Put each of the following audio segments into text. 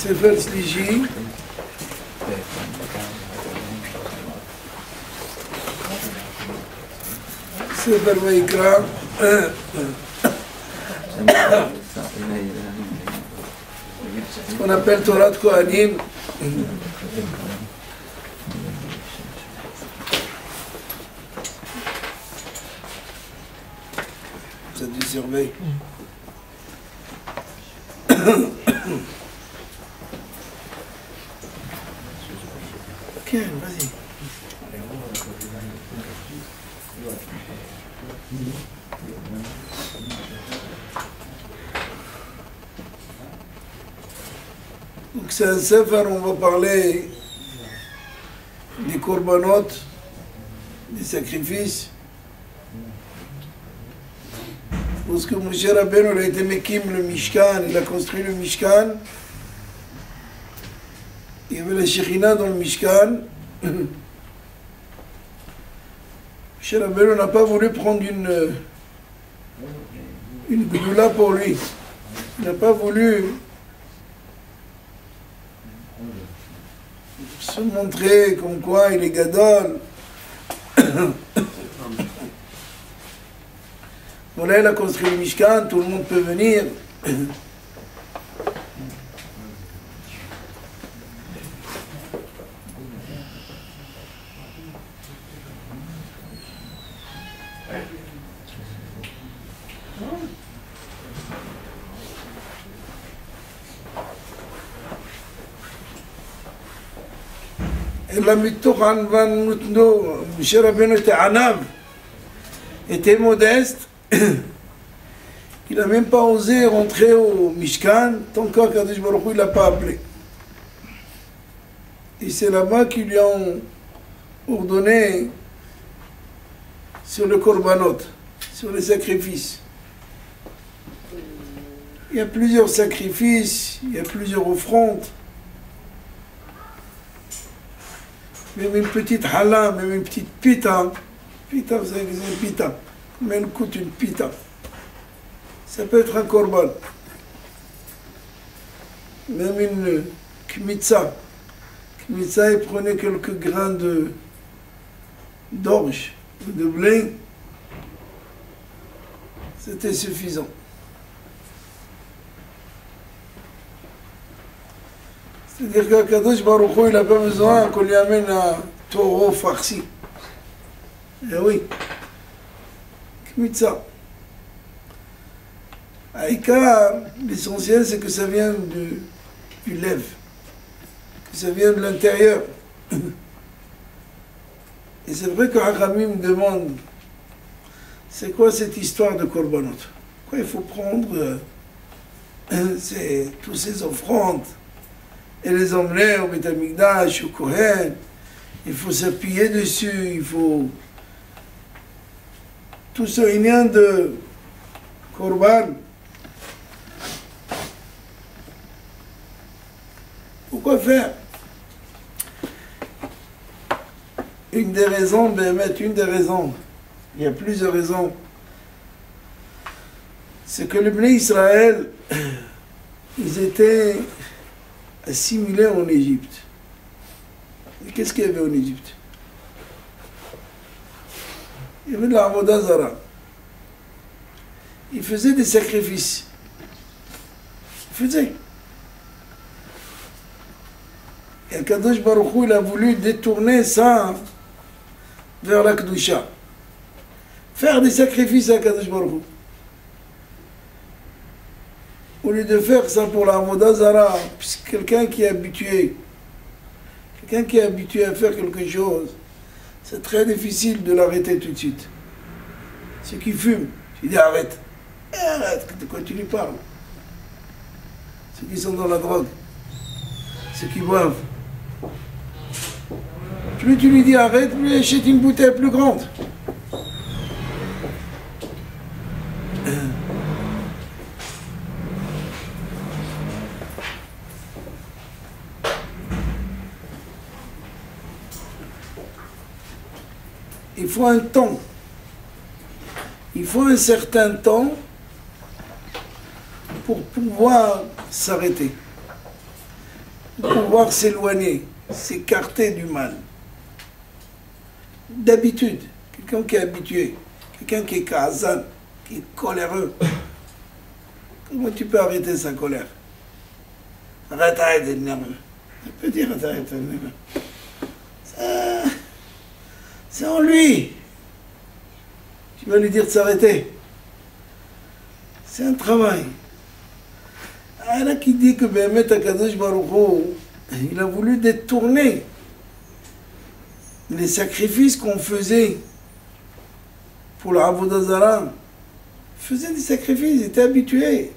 ספר שלישי, ספר ויקרא, ce qu'on appelle Torah de Kohanim. Ça du surveille. Ok, vas-y. Donc c'est un sefer, on va parler des korbanot, des sacrifices. Parce que Moshe Rabbeinu a été Mekim le Mishkan, il a construit le Mishkan. Il y avait la Shekhinah dans le Mishkan. Moshe Rabbeinu n'a pas voulu prendre une gdoula pour lui. Il n'a pas voulu se montrer comme quoi il est gadol. Voilà, il a construit le Mishkan, tout le monde peut venir. אלא מתוך ענוותנו, משה רבנו était ענב, était modeste. Il n'a même pas osé rentrer au Mishkan tant qu'Akadosh Baruch Hu ne l'a pas appelé. Et c'est là-bas qu'ils lui ont ordonné sur le korbanot, sur les sacrifices. Il y a plusieurs sacrifices, il y a plusieurs offrandes. Même une petite hala, même une petite pita. Pita, vous savez que c'est une pita. Combien elle coûte une pita? Ça peut être un korban. Même une kmitza. Kmitza, il prenait quelques grains d'orge ou de blé. C'était suffisant. C'est-à-dire qu'Akadosh Baruch Hu, il n'a pas besoin qu'on lui amène un taureau farci. Eh oui. Kmitza. Aïka, l'essentiel c'est que ça vient du lève, que ça vient de l'intérieur. Et c'est vrai que Hachamim me demande, c'est quoi cette histoire de korbanot? Pourquoi il faut prendre toutes ces offrandes et les emmener au Beth Amikdash, au Kohen? Il faut s'appuyer dessus, il faut... Tout ce lien de korban. Pourquoi faire? Une des raisons, une des raisons, il y a plusieurs raisons, c'est que les Bnei Israël, ils étaient assimilés en Égypte. Et qu'est-ce qu'il y avait en Égypte? Il y avait de la Avodah Zara. Ils faisaient des sacrifices. Ils faisaient. Et Kadosh Baruch Hu, il a voulu détourner ça vers la Kedusha. Faire des sacrifices à Kadosh Baruch Hu. Au lieu de faire ça pour la Avodah Zara, puisque quelqu'un qui est habitué à faire quelque chose, c'est très difficile de l'arrêter tout de suite. Ceux qui fument, tu dis arrête. Arrête, de quoi tu lui parles? Ceux qui sont dans la drogue, ceux qui boivent. Plus tu lui dis arrête, plus il achète une bouteille plus grande. Il faut un temps. Il faut un certain temps pour pouvoir s'arrêter. de pouvoir s'éloigner, s'écarter du mal. D'habitude, quelqu'un qui est habitué, quelqu'un qui est kazan, qui est coléreux, comment tu peux arrêter sa colère? Arrête d'énerver. Tu peux dire arrête d'énerver. C'est en lui. Tu vas lui dire de s'arrêter. C'est un travail. Il y en a qui dit que Béhémet Akadosh Baruch Hu, il a voulu détourner les sacrifices qu'on faisait pour la Avodah Zarah. Ils faisaient des sacrifices, ils étaient habitués.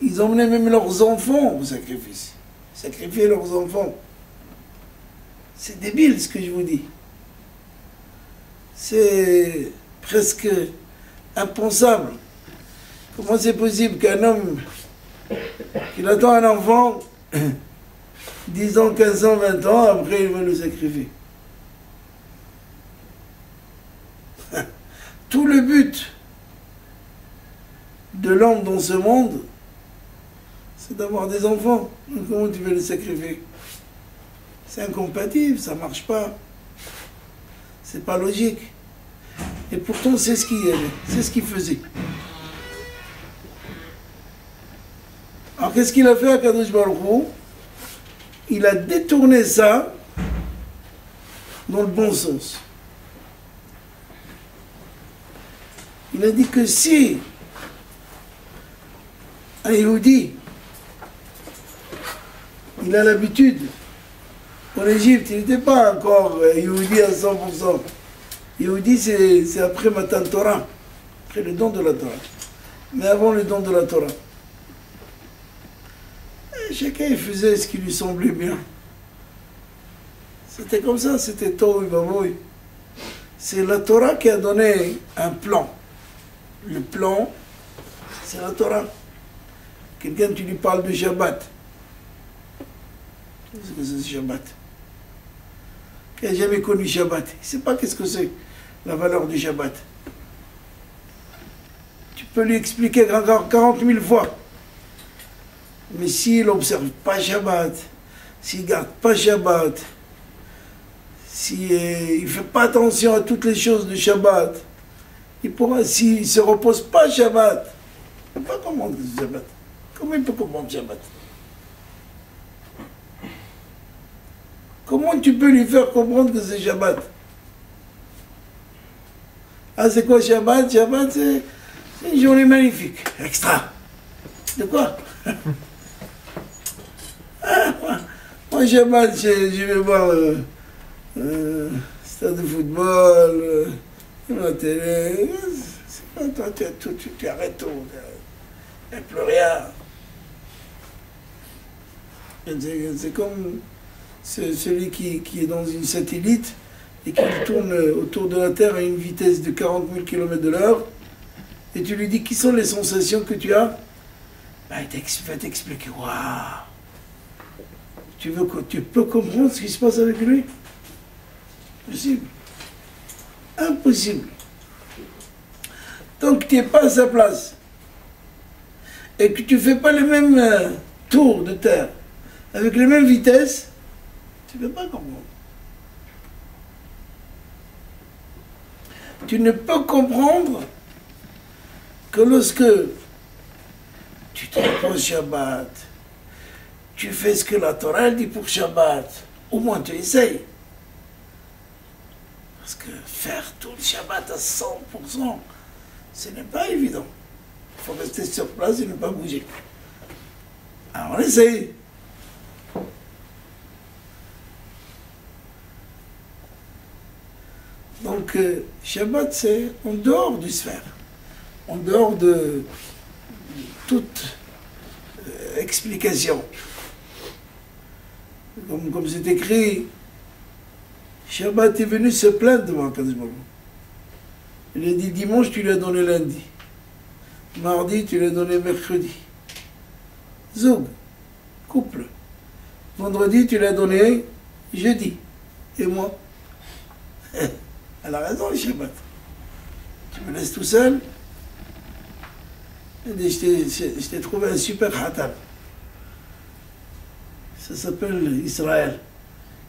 Ils emmenaient même leurs enfants au sacrifice. Sacrifier leurs enfants. C'est débile ce que je vous dis. C'est presque impensable. Comment c'est possible qu'un homme, qu'il attend un enfant, 10 ans, 15 ans, 20 ans, après il va le sacrifier? Tout le but de l'homme dans ce monde, c'est d'avoir des enfants. Donc comment tu veux les sacrifier? C'est incompatible, ça ne marche pas. C'est pas logique. Et pourtant, c'est ce qu'il faisait. Alors qu'est-ce qu'il a fait à Kadosh Baruch Hu? Il a détourné ça dans le bon sens. Il a dit que si un Yehudi, il a l'habitude, en Égypte, il n'était pas encore Yehudi à 100%. Yehudi, c'est après Matan Torah, après le don de la Torah. Mais avant le don de la Torah. Et chacun il faisait ce qui lui semblait bien. C'était comme ça, c'était Tohu Vavohu. C'est la Torah qui a donné un plan. Le plan, c'est la Torah. Quelqu'un, tu lui parles de Shabbat. Qu'est-ce que c'est Shabbat? Qui n'a jamais connu Shabbat, il ne sait pas qu'est-ce que c'est, la valeur du Shabbat. Tu peux lui expliquer 40 000 fois. Mais s'il n'observe pas Shabbat, s'il ne garde pas Shabbat, s'il ne fait pas attention à toutes les choses de Shabbat, s'il ne se repose pas Shabbat, il ne peut pas comprendre Shabbat. Comment il peut comprendre Shabbat? Comment tu peux lui faire comprendre que c'est Shabbat? Ah, c'est quoi Shabbat? Shabbat, c'est une journée magnifique. Extra. De quoi? Moi, Shabbat, je vais voir stade de football, la télé. Toi, tu arrêtes tout. Il n'y a plus rien. C'est comme celui qui est dans une satellite et qui tourne autour de la Terre à une vitesse de 40 000 km/h, et tu lui dis qui sont les sensations que tu as, bah, il va t'expliquer. Waouh! Tu peux comprendre ce qui se passe avec lui? Impossible. Impossible. Tant que tu n'es pas à sa place et que tu ne fais pas les mêmes tours de terre avec les mêmes vitesses, tu ne peux pas comprendre. Tu ne peux comprendre que lorsque tu te reposes Shabbat, tu fais ce que la Torah dit pour Shabbat, au moins tu essayes. Parce que faire tout le Shabbat à 100%, ce n'est pas évident. Il faut rester sur place et ne pas bouger. Alors on essaye. Donc Shabbat, c'est en dehors du sphère, en dehors de toute explication. Comme c'est écrit, Shabbat est venu se plaindre devant Akadosh Baruch Hu. Il a dit dimanche, tu lui as donné lundi. Mardi, tu lui as donné mercredi. Zog, couple. Vendredi, tu l'as donné jeudi. Et moi? Elle a raison, le Shabbat. Tu me laisses tout seul? Je t'ai trouvé un super khatam. ça s'appelle Israël.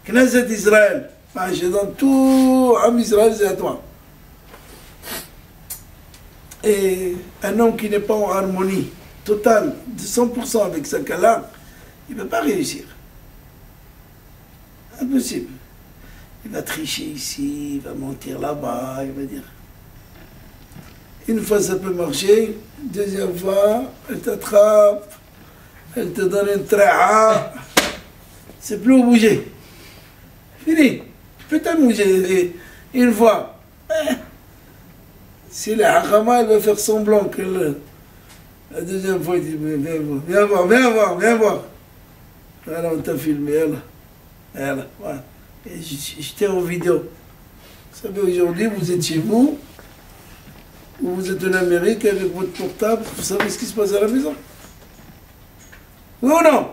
Knesset Israël. Je donne tout à Israël, c'est à toi. Et un homme qui n'est pas en harmonie totale, de 100% avec sa Kala, il ne peut pas réussir. Impossible. Il va tricher ici, il va mentir là-bas, il va dire. Une fois ça peut marcher, deuxième fois, elle t'attrape, elle te donne une tra'a, c'est plus où bouger. Fini. Tu peux t'en bouger une fois. Si la Hakama, elle va faire semblant que la deuxième fois, il dit, viens voir, viens voir, viens voir. Voilà, on t'a filmé, voilà. Et j'étais en vidéo. Vous savez, aujourd'hui, vous êtes chez vous, ou vous êtes en Amérique avec votre portable, vous savez ce qui se passe à la maison? Oui ou non?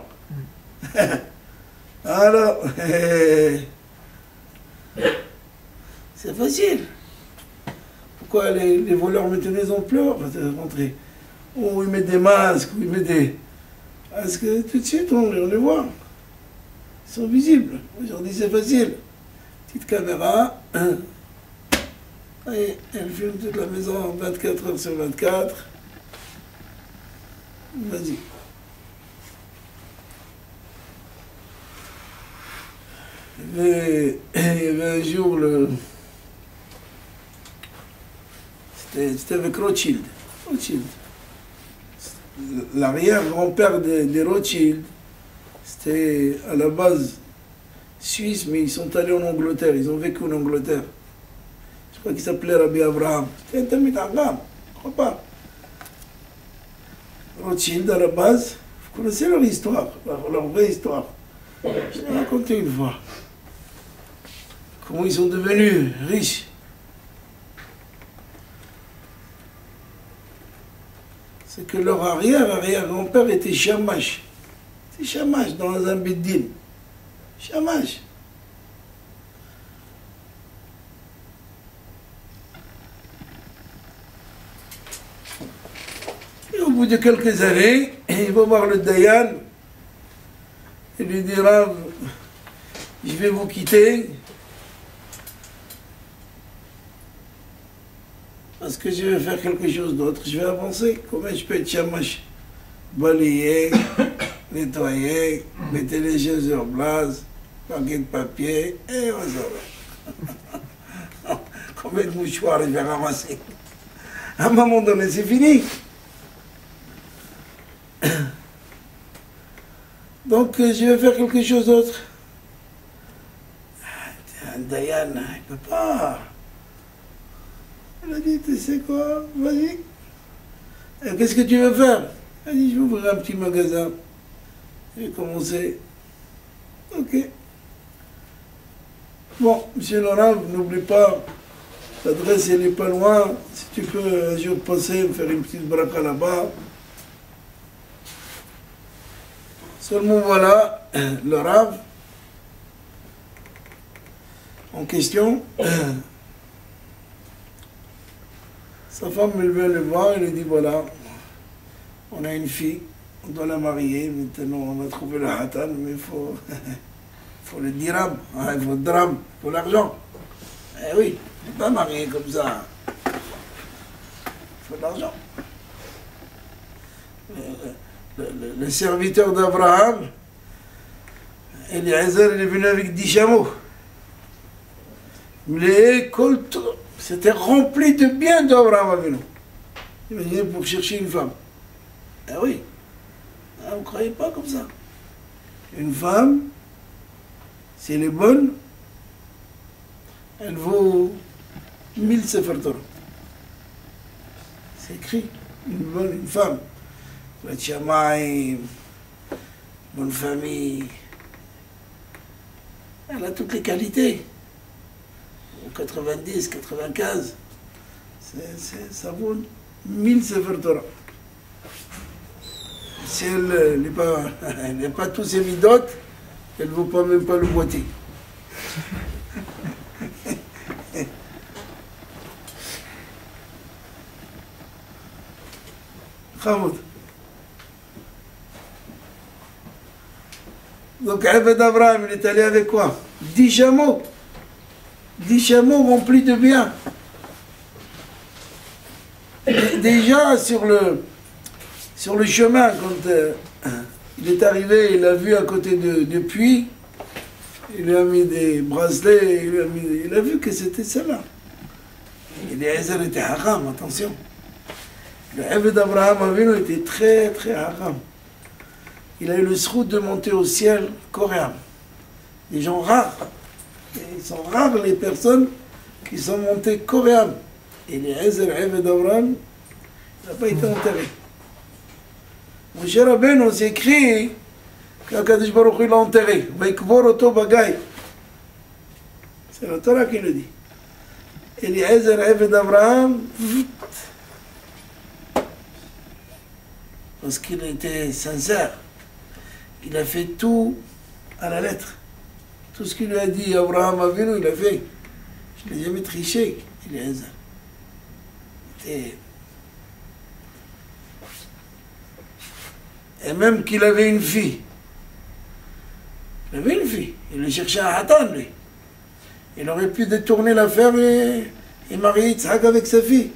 Alors, c'est facile. Pourquoi les voleurs maintenant ils ont peur de rentrer? Ou ils mettent des masques, ou ils mettent des... Parce que tout de suite on les voit. Ils sont visibles. Aujourd'hui c'est facile. Petite caméra. Et elle filme toute la maison 24 heures sur 24. Vas-y. Il y avait un jour c'était avec Rothschild. L'arrière-grand-père des Rothschild, c'était à la base suisse, mais ils sont allés en Angleterre, ils ont vécu en Angleterre. Je crois qu'il s'appelait Rabbi Abraham. C'était un Talmid Chacham, je crois pas. Rothschild, à la base, vous connaissez leur histoire, leur vraie histoire. Je l'ai raconté une fois. Comment ils sont devenus riches. C'est que leur arrière-grand-père était Shamash. C'est Shamash dans un Beddin. Shamash. Et au bout de quelques années, il va voir le Dayan. Il lui dira, je vais vous quitter. Parce que je vais faire quelque chose d'autre, je vais avancer. Comment je peux être chamash? Balayer, nettoyer, mettre les choses sur place, paquet de papier, et on s'en va. Combien de mouchoirs je vais ramasser? À un moment donné, c'est fini. Donc, je vais faire quelque chose d'autre. Un Dayan, il ne peut pas. Elle a dit, tu sais quoi, vas-y. Qu'est-ce que tu veux faire? Elle a dit, je vais ouvrir un petit magasin. J'ai commencé. Ok. Bon, monsieur Laurent, n'oublie pas, l'adresse, elle n'est pas loin. Si tu peux un jour passer, me faire une petite braca là-bas. Seulement voilà, le Rav, en question, sa femme elle vient le voir, elle lui dit voilà, on a une fille, on doit la marier, maintenant on a trouvé le hatan, mais il faut le dirham, hein, il faut le drame, il faut l'argent. Eh oui, on ne peut pas marier comme ça. Il faut de l'argent. Le serviteur d'Abraham, Eliezer, il est venu avec 10 chameaux. C'était rempli de biens d'Abraham avec nous. Imaginez pour chercher une femme. Ah oui, vous ne croyez pas comme ça. Une femme, si elle est bonne, elle vaut 1000 Sefer Torah. C'est écrit, une femme. Le Tchamaï, bonne famille, elle a toutes les qualités. 90, 95, ça vaut 1000 Sefer Torah. Si elle n'est pas tous ses midotes, elle ne vaut pas même pas le boîtier. Donc, Abed Abraham, il est allé avec quoi? 10 chameaux. 10 chameaux remplis de biens. Déjà, sur le chemin, quand il est arrivé, il a vu à côté de puits, il lui a mis des bracelets, il a vu que c'était cela. Et les Ezer étaient haram, attention. Le Abed Abraham Avinu était très très haram. Il a eu le srout de monter au ciel coréen. Des gens rares. Et ils sont rares les personnes qui sont montées coréennes. Et les Ezer Abed Abraham n'a pas été enterré. Moshe Rabbeinu s'est écrit qu'Akadosh Baruch Hu l'a enterré. Vaikvor oto bagay. C'est la Torah qui le dit. Et les Ezer Abed Abraham, parce qu'il était sincère, il a fait tout à la lettre. Tout ce qu'il lui a dit Abraham Avinu, il a fait. Je ne l'ai jamais triché, il est Ezer. Et même qu'il avait une fille. Il avait une fille. Il lui cherchait un hatan, lui. Il aurait pu détourner l'affaire et marier Yitzhak avec sa fille.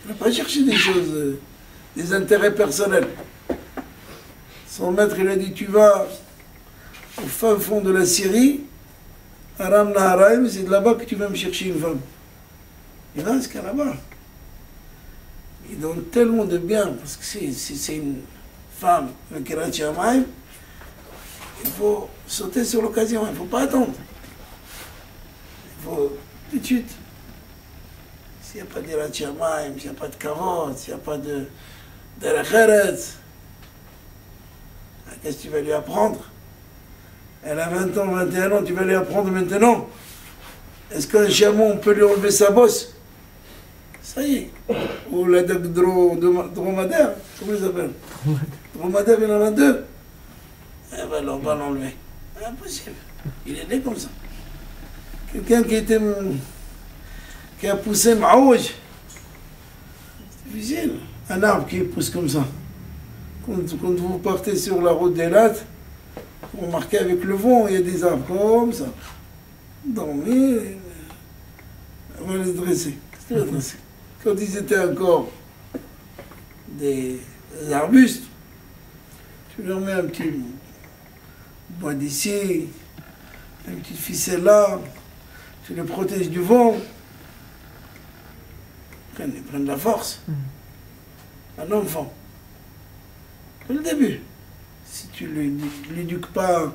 Il n'a pas cherché des choses, des intérêts personnels. Son maître, il a dit, tu vas au fin fond de la Syrie, Aram Naharaim, c'est de là-bas que tu vas me chercher une femme. Il reste qu'à là-bas. Il donne tellement de bien, parce que si c'est une femme, avec Kirat Shamayim, il faut sauter sur l'occasion, il ne faut pas attendre. Il faut tout de suite. S'il n'y a pas de Kirat Shamayim, s'il n'y a pas de carotte, s'il n'y a pas de Eretz, qu'est-ce que tu vas lui apprendre? Elle a 20 ans, 21 ans, tu vas lui apprendre maintenant. Est-ce qu'un chameau, on peut lui enlever sa bosse? Ça y est. Ou la dromadaire, comment il s'appelle? Dromadaire, il en a 2. Eh ben, on va l'enlever. Impossible. Il est né comme ça. Quelqu'un qui a poussé Maouj. C'est difficile. Un arbre qui pousse comme ça. Quand vous partez sur la route d'Elat, vous remarquez avec le vent, il y a des arbres comme ça. Dormez, on va les dresser. Qu'est-ce que tu vas dresser? Quand ils étaient encore des arbustes, tu leur mets un petit bois d'ici, une petite ficelle là, tu les protèges du vent, ils prennent de la force. Un enfant, dès le début, si tu ne l'éduques pas,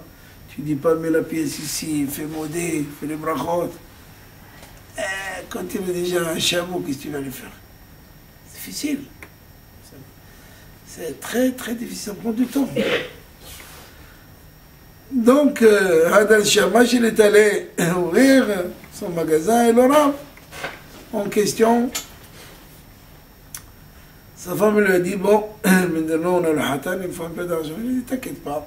tu dis pas mets la pièce ici, fais modé, fais les brachot. Quand il est déjà un chameau, qu'est-ce que tu vas lui faire? C'est difficile. C'est très très difficile, ça prend du temps. Donc, Hadal Shamash, il est allé ouvrir son magasin et l'orabe en question. Sa femme lui a dit, bon, maintenant on a le hatan, il faut un peu d'argent. Il a dit, t'inquiète pas.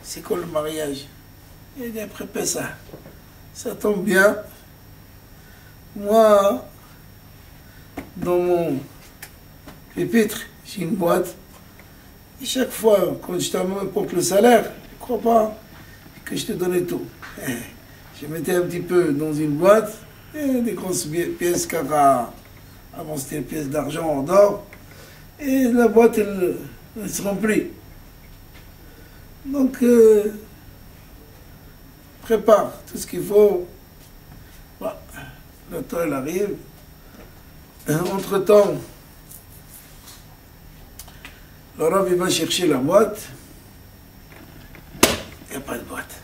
C'est quoi le mariage? Il a dit, après Pessah. Ça tombe bien. Moi, dans mon pupitre, j'ai une boîte. Et chaque fois, quand je t'apporte le salaire, je ne crois pas que je te donnais tout. Je mettais un petit peu dans une boîte, et des grosses pièces Cara. Avant, c'était des pièces d'argent en or. Et la boîte, elle se remplit. Donc, prépare tout ce qu'il faut. Bah, le temps, il arrive. Entre-temps, le Rav, il va chercher la boîte. Il n'y a pas de boîte.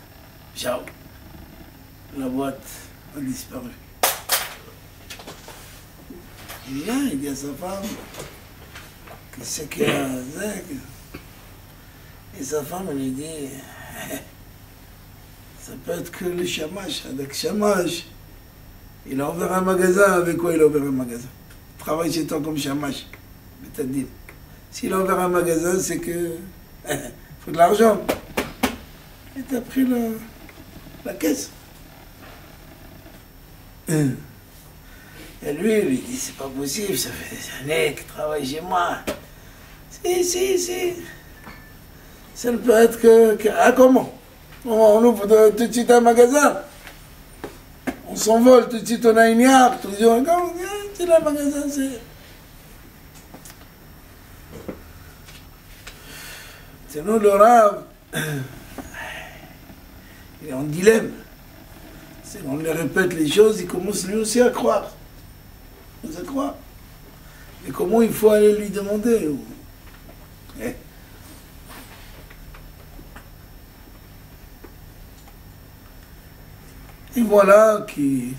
Ciao. La boîte a disparu. Il vient, il dit à sa femme, qu'est-ce qu'il y a? Et sa femme, elle lui dit, ça peut être que le chamash, avec chamash. Il a ouvert un magasin, avec quoi il a ouvert un magasin? Il travaille chez toi comme chamash. Mais t'as dit, s'il a ouvert un magasin, c'est que faut de l'argent. Et t'as pris la caisse. Et lui, il dit, c'est pas possible, ça fait des années qu'il travaille chez moi. Si. Ça ne peut être que ah, comment? On ouvre tout de suite un magasin. On s'envole tout de suite, on a une yacht. On dit, regarde, c'est là le magasin, c'est... Sinon, le Rav, il est en dilemme. C'est qu'on lui répète les choses, il commence lui aussi à croire. À croire. Mais comment il faut aller lui demander? Et voilà qu'il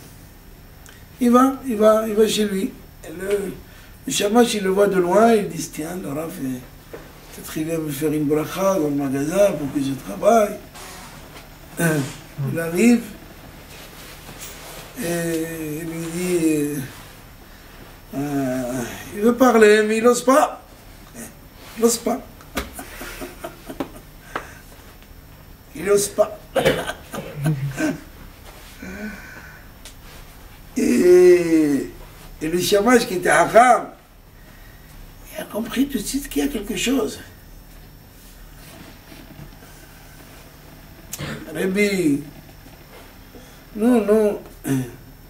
il va chez lui. Et le shamash, il le voit de loin, il dit, tiens, le Rav, peut-être il vient me faire une bracha dans le magasin pour que je travaille. Il arrive et il lui dit, il veut parler, mais il n'ose pas. Il n'ose pas. Il n'ose pas. Et le shamash qui était haram, il a compris tout de suite qu'il y a quelque chose. Rabbi, non,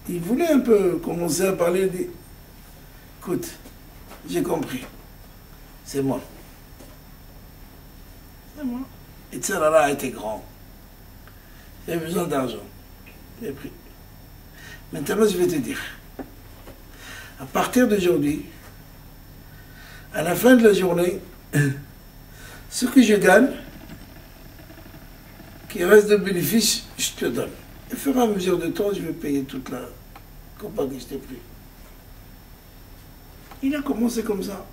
il voulait un peu commencer à parler, dit, écoute, j'ai compris, c'est moi. Et Tzarara était grand, il avait besoin d'argent, il a pris. Maintenant, je vais te dire, à partir d'aujourd'hui, à la fin de la journée, ce que je gagne, qui reste de bénéfice, je te donne. Et au fur et à mesure de temps, je vais payer toute la compagnie que je t'ai pris. Il a commencé comme ça.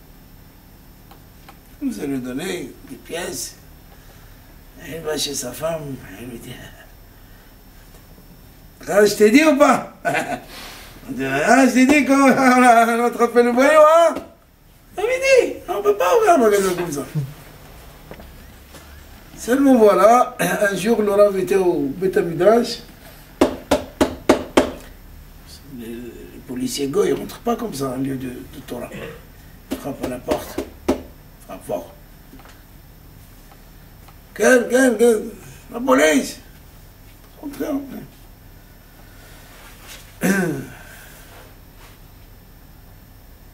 Vous allez lui donner des pièces. Et il va chez sa femme, elle lui dit, ah, je t'ai dit ou pas? Ah, je t'ai dit qu'on a attrapé le voyou, hein? Il m'a dit, on ne peut pas ouvrir un magasin comme ça. Seulement voilà, un jour le Rav était au Beth Midrash. Les policiers goy ne rentrent pas comme ça en lieu de Torah. Ils frappent à la porte, frappent fort. Quel, la police! Rentrez.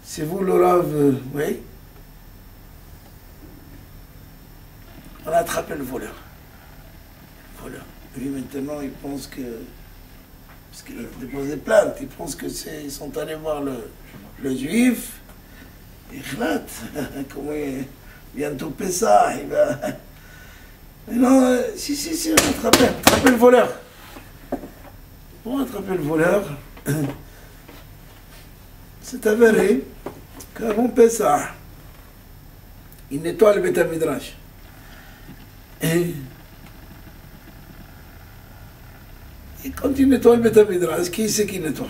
C'est vous le Rav, oui? On a attrapé le voleur. Lui, maintenant, il pense que... Parce qu'il a déposé plainte, il pense que ils sont allés voir le juif. Il relate comment il bientôt Pessah, il va... Mais non, si, on a attrapé le voleur. Pour attraper le voleur, c'est avéré qu'avant Pessah, il nettoie le Beth Midrash. Et quand il nettoie le Beth Midrash, qui c'est qui nettoie?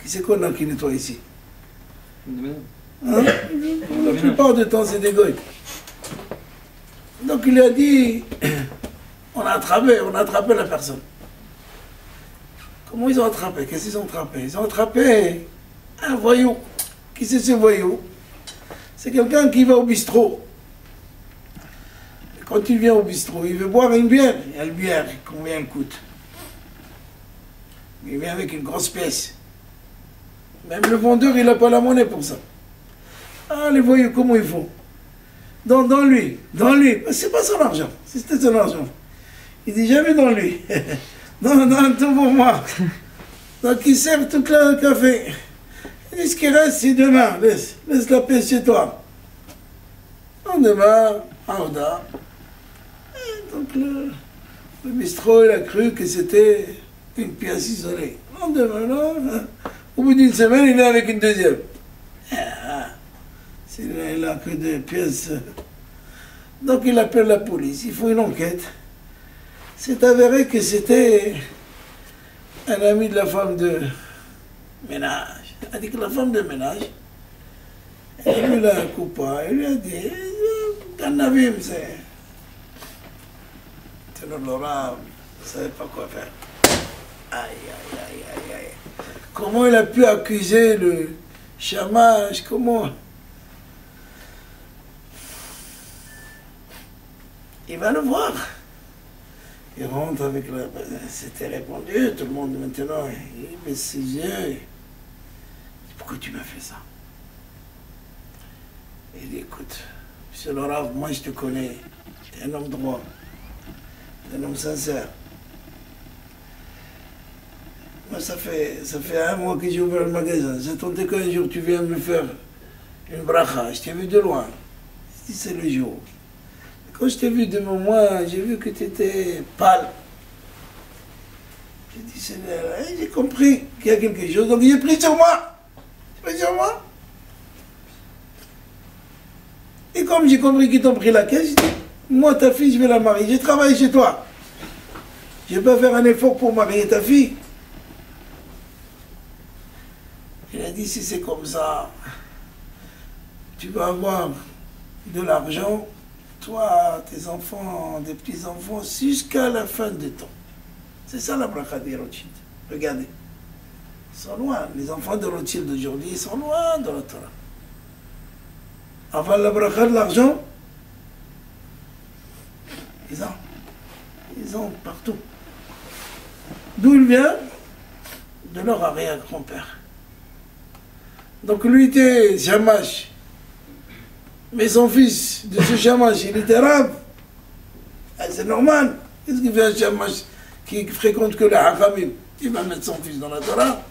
Qui c'est qu'on a qui nettoie ici? Hein? La plupart du temps, c'est des goy. Donc il a dit, on a attrapé la personne. Comment ils ont attrapé? Qu'est-ce qu'ils ont attrapé? Ils ont attrapé un voyou. Qui c'est ce voyou? C'est quelqu'un qui va au bistrot. Quand il vient au bistrot, il veut boire une bière. Il y a une bière, combien elle coûte? Il vient avec une grosse pièce. Même le vendeur, il n'a pas la monnaie pour ça. Ah, les voyous, comment ils font? Dans lui. C'est pas son argent. C'était son argent. Il dit jamais dans lui. dans tout pour moi. Donc il sert tout le café. Il dit ce qui reste, c'est demain. Laisse la pièce chez toi. Demain, Aouda. Donc le bistrot, il a cru que c'était une pièce isolée. Demain, au bout d'une semaine, il est avec une deuxième. Il n'a que des pièces. Donc il appelle la police, il faut une enquête. C'est avéré que c'était un ami de la femme de ménage. Il a dit que la femme de ménage, elle lui l'a coupé, il lui a dit, Tanavim, c'est l'honorable, il ne savait pas quoi faire. Aïe. Comment il a pu accuser le chômage? Comment? il va le voir. Il rentre avec la... C'était répondu, tout le monde maintenant, il baisse ses yeux. Pourquoi tu m'as fait ça? Il dit, écoute, monsieur le Rav, moi je te connais, tu es un homme droit, tu es un homme sincère. Moi ça fait 1 mois que j'ai ouvert le magasin, j'attendais qu'un jour tu viennes me faire une bracha, je t'ai vu de loin. Je dis, c'est le jour. Quand je t'ai vu devant moi, j'ai vu que tu étais pâle. J'ai dit, j'ai compris qu'il y a quelque chose, donc j'ai pris sur moi. J'ai pris sur moi. Et comme j'ai compris qu'ils t'ont pris la caisse, j'ai dit, moi, ta fille, je vais la marier. J'ai travaillé chez toi. Je ne vais pas faire un effort pour marier ta fille. Il a dit, si c'est comme ça, tu vas avoir de l'argent, toi, tes enfants, des petits-enfants, jusqu'à la fin des temps. C'est ça la bracha des Rothschild. Regardez. Ils sont loin. Les enfants de Rothschild d'aujourd'hui, ils sont loin de la Torah. Avant la bracha de l'argent, ils ont partout. D'où il vient? De leur arrière-grand-père. Donc lui était Shamash. Mais son fils de ce Shamash, il était arabe. C'est normal. Qu'est-ce qu'il fait un Shamash qui fréquente que les Hachamim? Il va mettre son fils dans la Torah.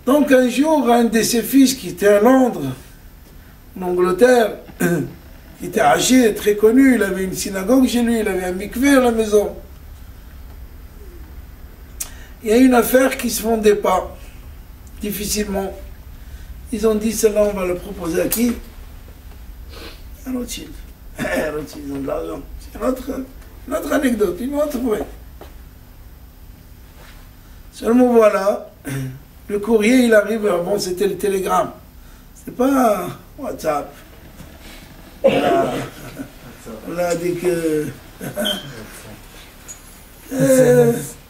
Donc un jour, un de ses fils qui était à Londres, en Angleterre, qui était âgé, très connu, il avait une synagogue chez lui, il avait un mikvé à la maison. Il y a une affaire qui ne se vendait pas, difficilement. Ils ont dit, celle-là, on va le proposer à qui? À Rothschild. Rothschild, ils ont de l'argent. C'est une autre anecdote, une autre vraie. Seulement voilà, le courrier, il arrive, avant c'était le télégramme. C'est pas WhatsApp. On a dit que...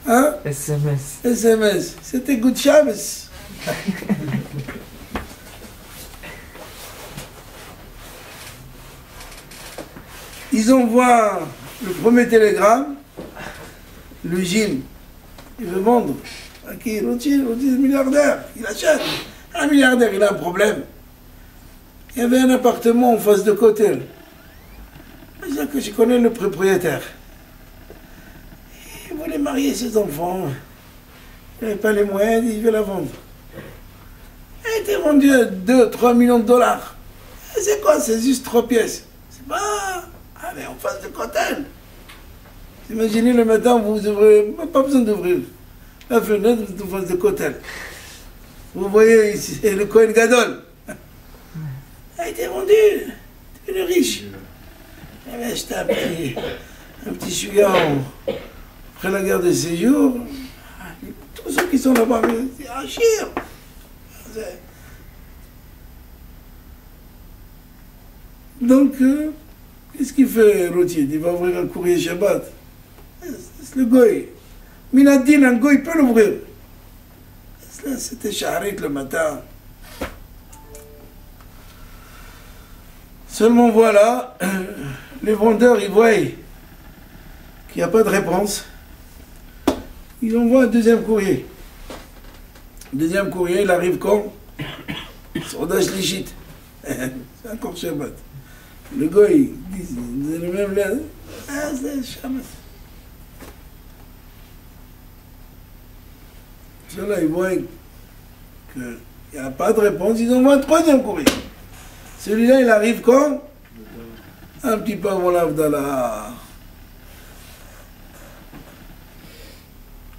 hein? SMS. C'était Good Shabbos. Ils envoient le premier télégramme, le gym, il veut vendre. À qui? Rothschild, milliardaire, il achète. Un milliardaire, il a un problème. Il y avait un appartement en face de Kotel. Je connais le propriétaire. Il voulait marier ses enfants. Il n'avait pas les moyens, il veut la vendre. Elle a été vendue à 2-3 millions de dollars. Et c'est quoi? C'est juste 3 pièces. C'est pas... Ah, mais en face de Kotel. Imaginez le matin, vous ouvrez, pas besoin d'ouvrir la fenêtre en face de Kotel. Vous voyez ici, c'est le Kohen Gadol. Elle a été vendue. Elle est riche. Elle avait acheté un petit sugar après la guerre de séjour. Tous ceux qui sont là-bas, c'est Achir. Donc, qu'est-ce qu'il fait, Rothschild? Il va ouvrir un courrier Shabbat. C'est le goy. Minadine, un goy peut l'ouvrir. C'était Shaharit le matin. Seulement voilà, les vendeurs, ils voient qu'il n'y a pas de réponse. Ils envoient un deuxième courrier. Le deuxième courrier, il arrive quand? Sondage légit. C'est encore Shabbat. Le gars, il dit, le même là, ah, c'est Shabbat. Ceux-là, ils voient qu'il n'y a pas de réponse, ils envoient un troisième courrier. Celui-là, il arrive quand? Un petit peu avant l'Avdallah.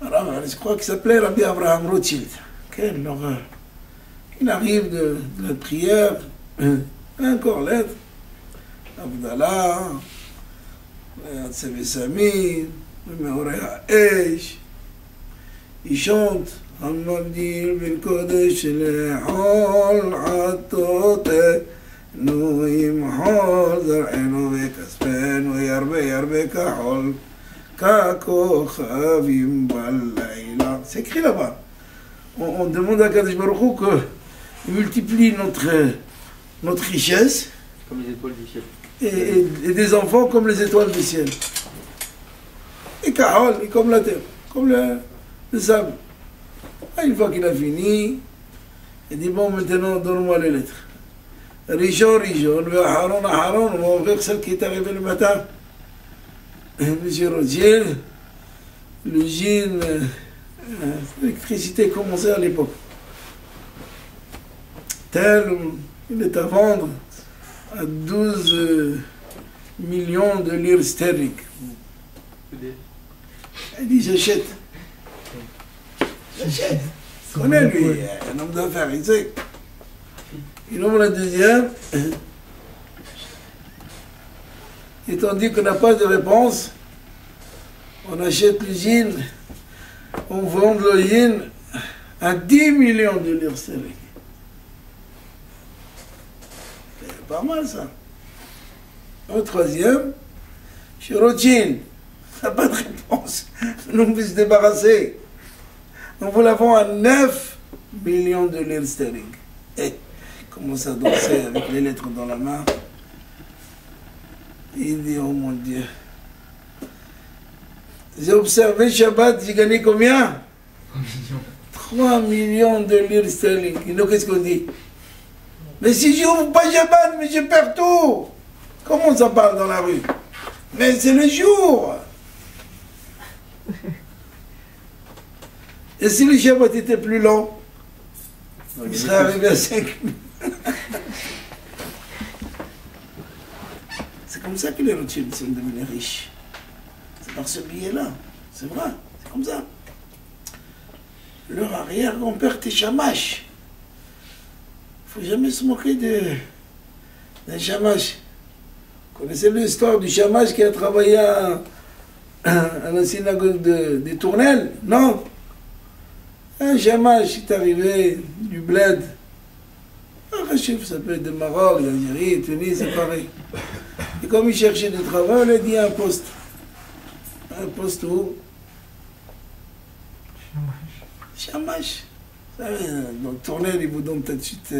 Alors, je crois qu'il s'appelait Rabbi Abraham Rothschild. Quelle horreur. Il arrive de la prière, encore lettre. Avdallah, Samir, il chante. המבדיל בין קודש לחול עטותה נו ימחול זרענו וכספנו ירבה כחול ככוכבים בלילה. C'est écrit là-bas. On demande à Kadosh Baruch Hu qu'il multiplie notre richesse. Comme les étoiles du ciel. Et des enfants comme les étoiles du ciel. Et Carole, et comme la terre, comme le sable. Une fois qu'il a fini, il dit bon, maintenant donne-moi les lettres. Rijon, Haron, on va ouvrir celle qui est arrivée le matin. Monsieur Rothschild, l'usine, l'électricité commençait à l'époque. Tel, il est à vendre à 12 millions de lire sterling. Il dit j'achète. J'achète. Connais lui, un homme d'affaires, il sait. Il ouvre la deuxième. Et tandis qu'on n'a pas de réponse, on achète l'usine, on vend l'usine à 10 millions de lire sterling. C'est pas mal ça. Au troisième, chez Rothschild, on n'a pas de réponse. Nous on veut se débarrasser. On vous la vend à 9 millions de lire sterling. Et commence à danser avec les lettres dans la main. Il dit, oh mon Dieu. J'ai observé Shabbat, j'ai gagné combien? 3 millions de lire sterling. Et nous, qu'est-ce qu'on dit? Mais si je n'ouvre pas Shabbat, mais je perds tout. Comment ça parle dans la rue? Mais c'est le jour. Et si le Shabbat était plus long, il serait arrivé à 5 000. C'est comme ça que les Rothschild sont devenus riches. C'est par ce billet-là. C'est vrai, c'est comme ça. Leur arrière-grand-père était Shamash. Il ne faut jamais se moquer d'un Shamash. Vous connaissez l'histoire du Shamash qui a travaillé à la synagogue des Tournelles? Non. Un Shamash est arrivé du bled. Un Rachif, ça peut être de Maroc, d'Algérie, Tunis, c'est pareil. Et comme il cherchait du travail, on lui a dit un poste. Un poste où? Shamash. Vous savez, dans le tournel, ils vous donnent tout de suite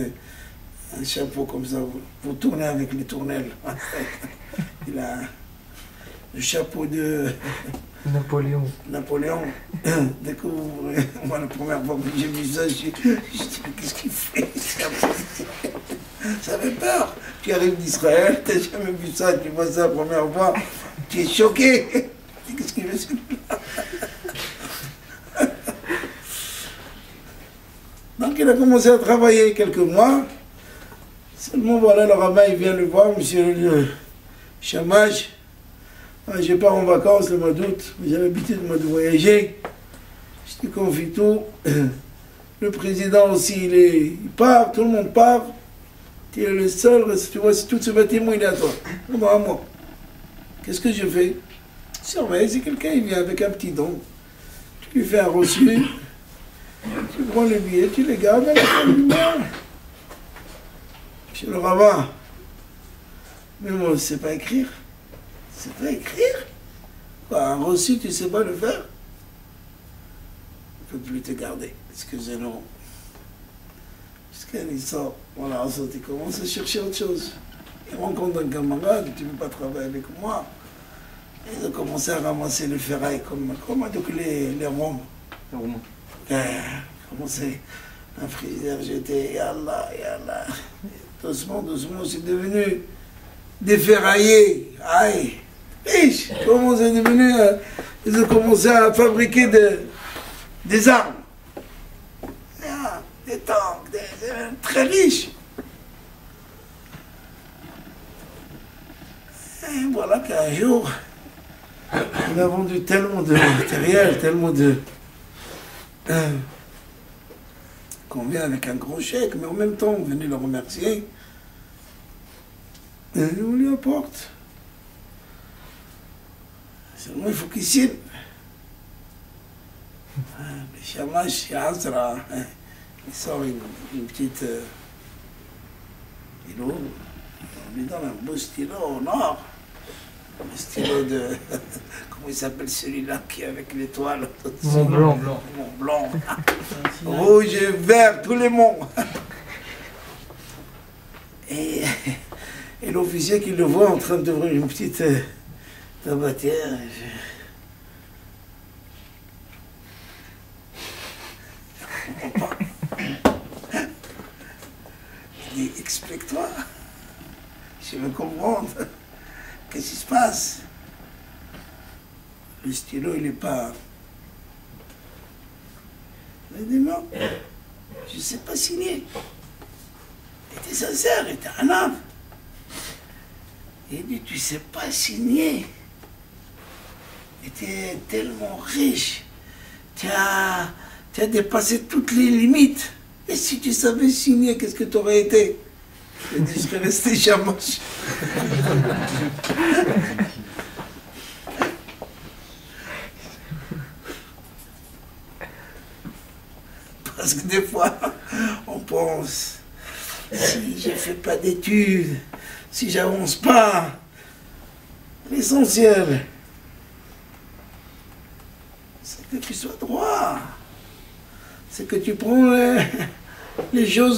un chapeau comme ça. Vous tournez avec les tournelles. Il a le chapeau de Napoléon. Dès que moi, la première fois que j'ai vu ça, je dis, qu'est-ce qu'il fait? Ça fait peur. Tu arrives d'Israël, tu n'as jamais vu ça, tu vois ça la première fois, tu es choqué. Qu'est-ce qu'il fait celui-là? Donc il a commencé à travailler quelques mois. Seulement voilà, le rabbin il vient le voir, monsieur le Shamash. Je pars en vacances le mois d'août, j'ai l'habitude moi de voyager. Je te confie tout. Le président aussi, il part, tout le monde part. Tu es le seul, tu vois, tout ce bâtiment il est à toi. Non, à moi. Qu'est-ce que je fais? Surveille, si quelqu'un il vient avec un petit don, tu lui fais un reçu, tu prends les billets, tu les gardes à la fin du mois. Monsieur le rabbin, mais moi, je ne sais pas écrire. Tu sais pas écrire? Quoi, un reçu, tu ne sais pas le faire? Je ne peux plus te garder. Excusez-nous. Jusqu'à il sort, voilà, il commence à chercher autre chose. Il rencontre un camarade, tu ne veux pas travailler avec moi. Ils ont commencé à ramasser les ferrailles comme donc les Roms. Les Romains. Commencé un frigidaire jeté, yallah, yallah. Doucement, doucement, c'est devenu des ferraillés. Aïe, riche. Comment c'est devenu? Ils ont commencé à fabriquer des armes. Des tanks, très riches. Et voilà qu'un jour, on a vendu tellement de matériel, tellement de... qu'on vient avec un gros chèque, mais en même temps, on venait le remercier. Et on lui apporte. Seulement, il faut qu'il signe. Le Shamash, Yazra, il sort une petite... il ouvre, on lui donne un beau stylo au nord. Le stylo de... Comment il s'appelle celui-là qui est avec l'étoile? Mont Blanc. Mont Blanc. Rouge et vert, tous les monts. Et, et l'officier qui le voit en train d'ouvrir une petite tabatière. Je comprends pas. Il dit, explique-toi. Je veux comprendre. Qu'est-ce qui se passe? Le stylo, il n'est pas... Il dit non, je ne sais pas signer. Il était sincère, il était un homme. Il dit, tu ne sais pas signer. Tu es tellement riche. Tu as dépassé toutes les limites. Et si tu savais signer, qu'est-ce que tu aurais été? Il dit, je serais resté chamoche. Parce que des fois, on pense, si je ne fais pas d'études, si j'avance pas, l'essentiel, c'est que tu sois droit. C'est que tu prends les choses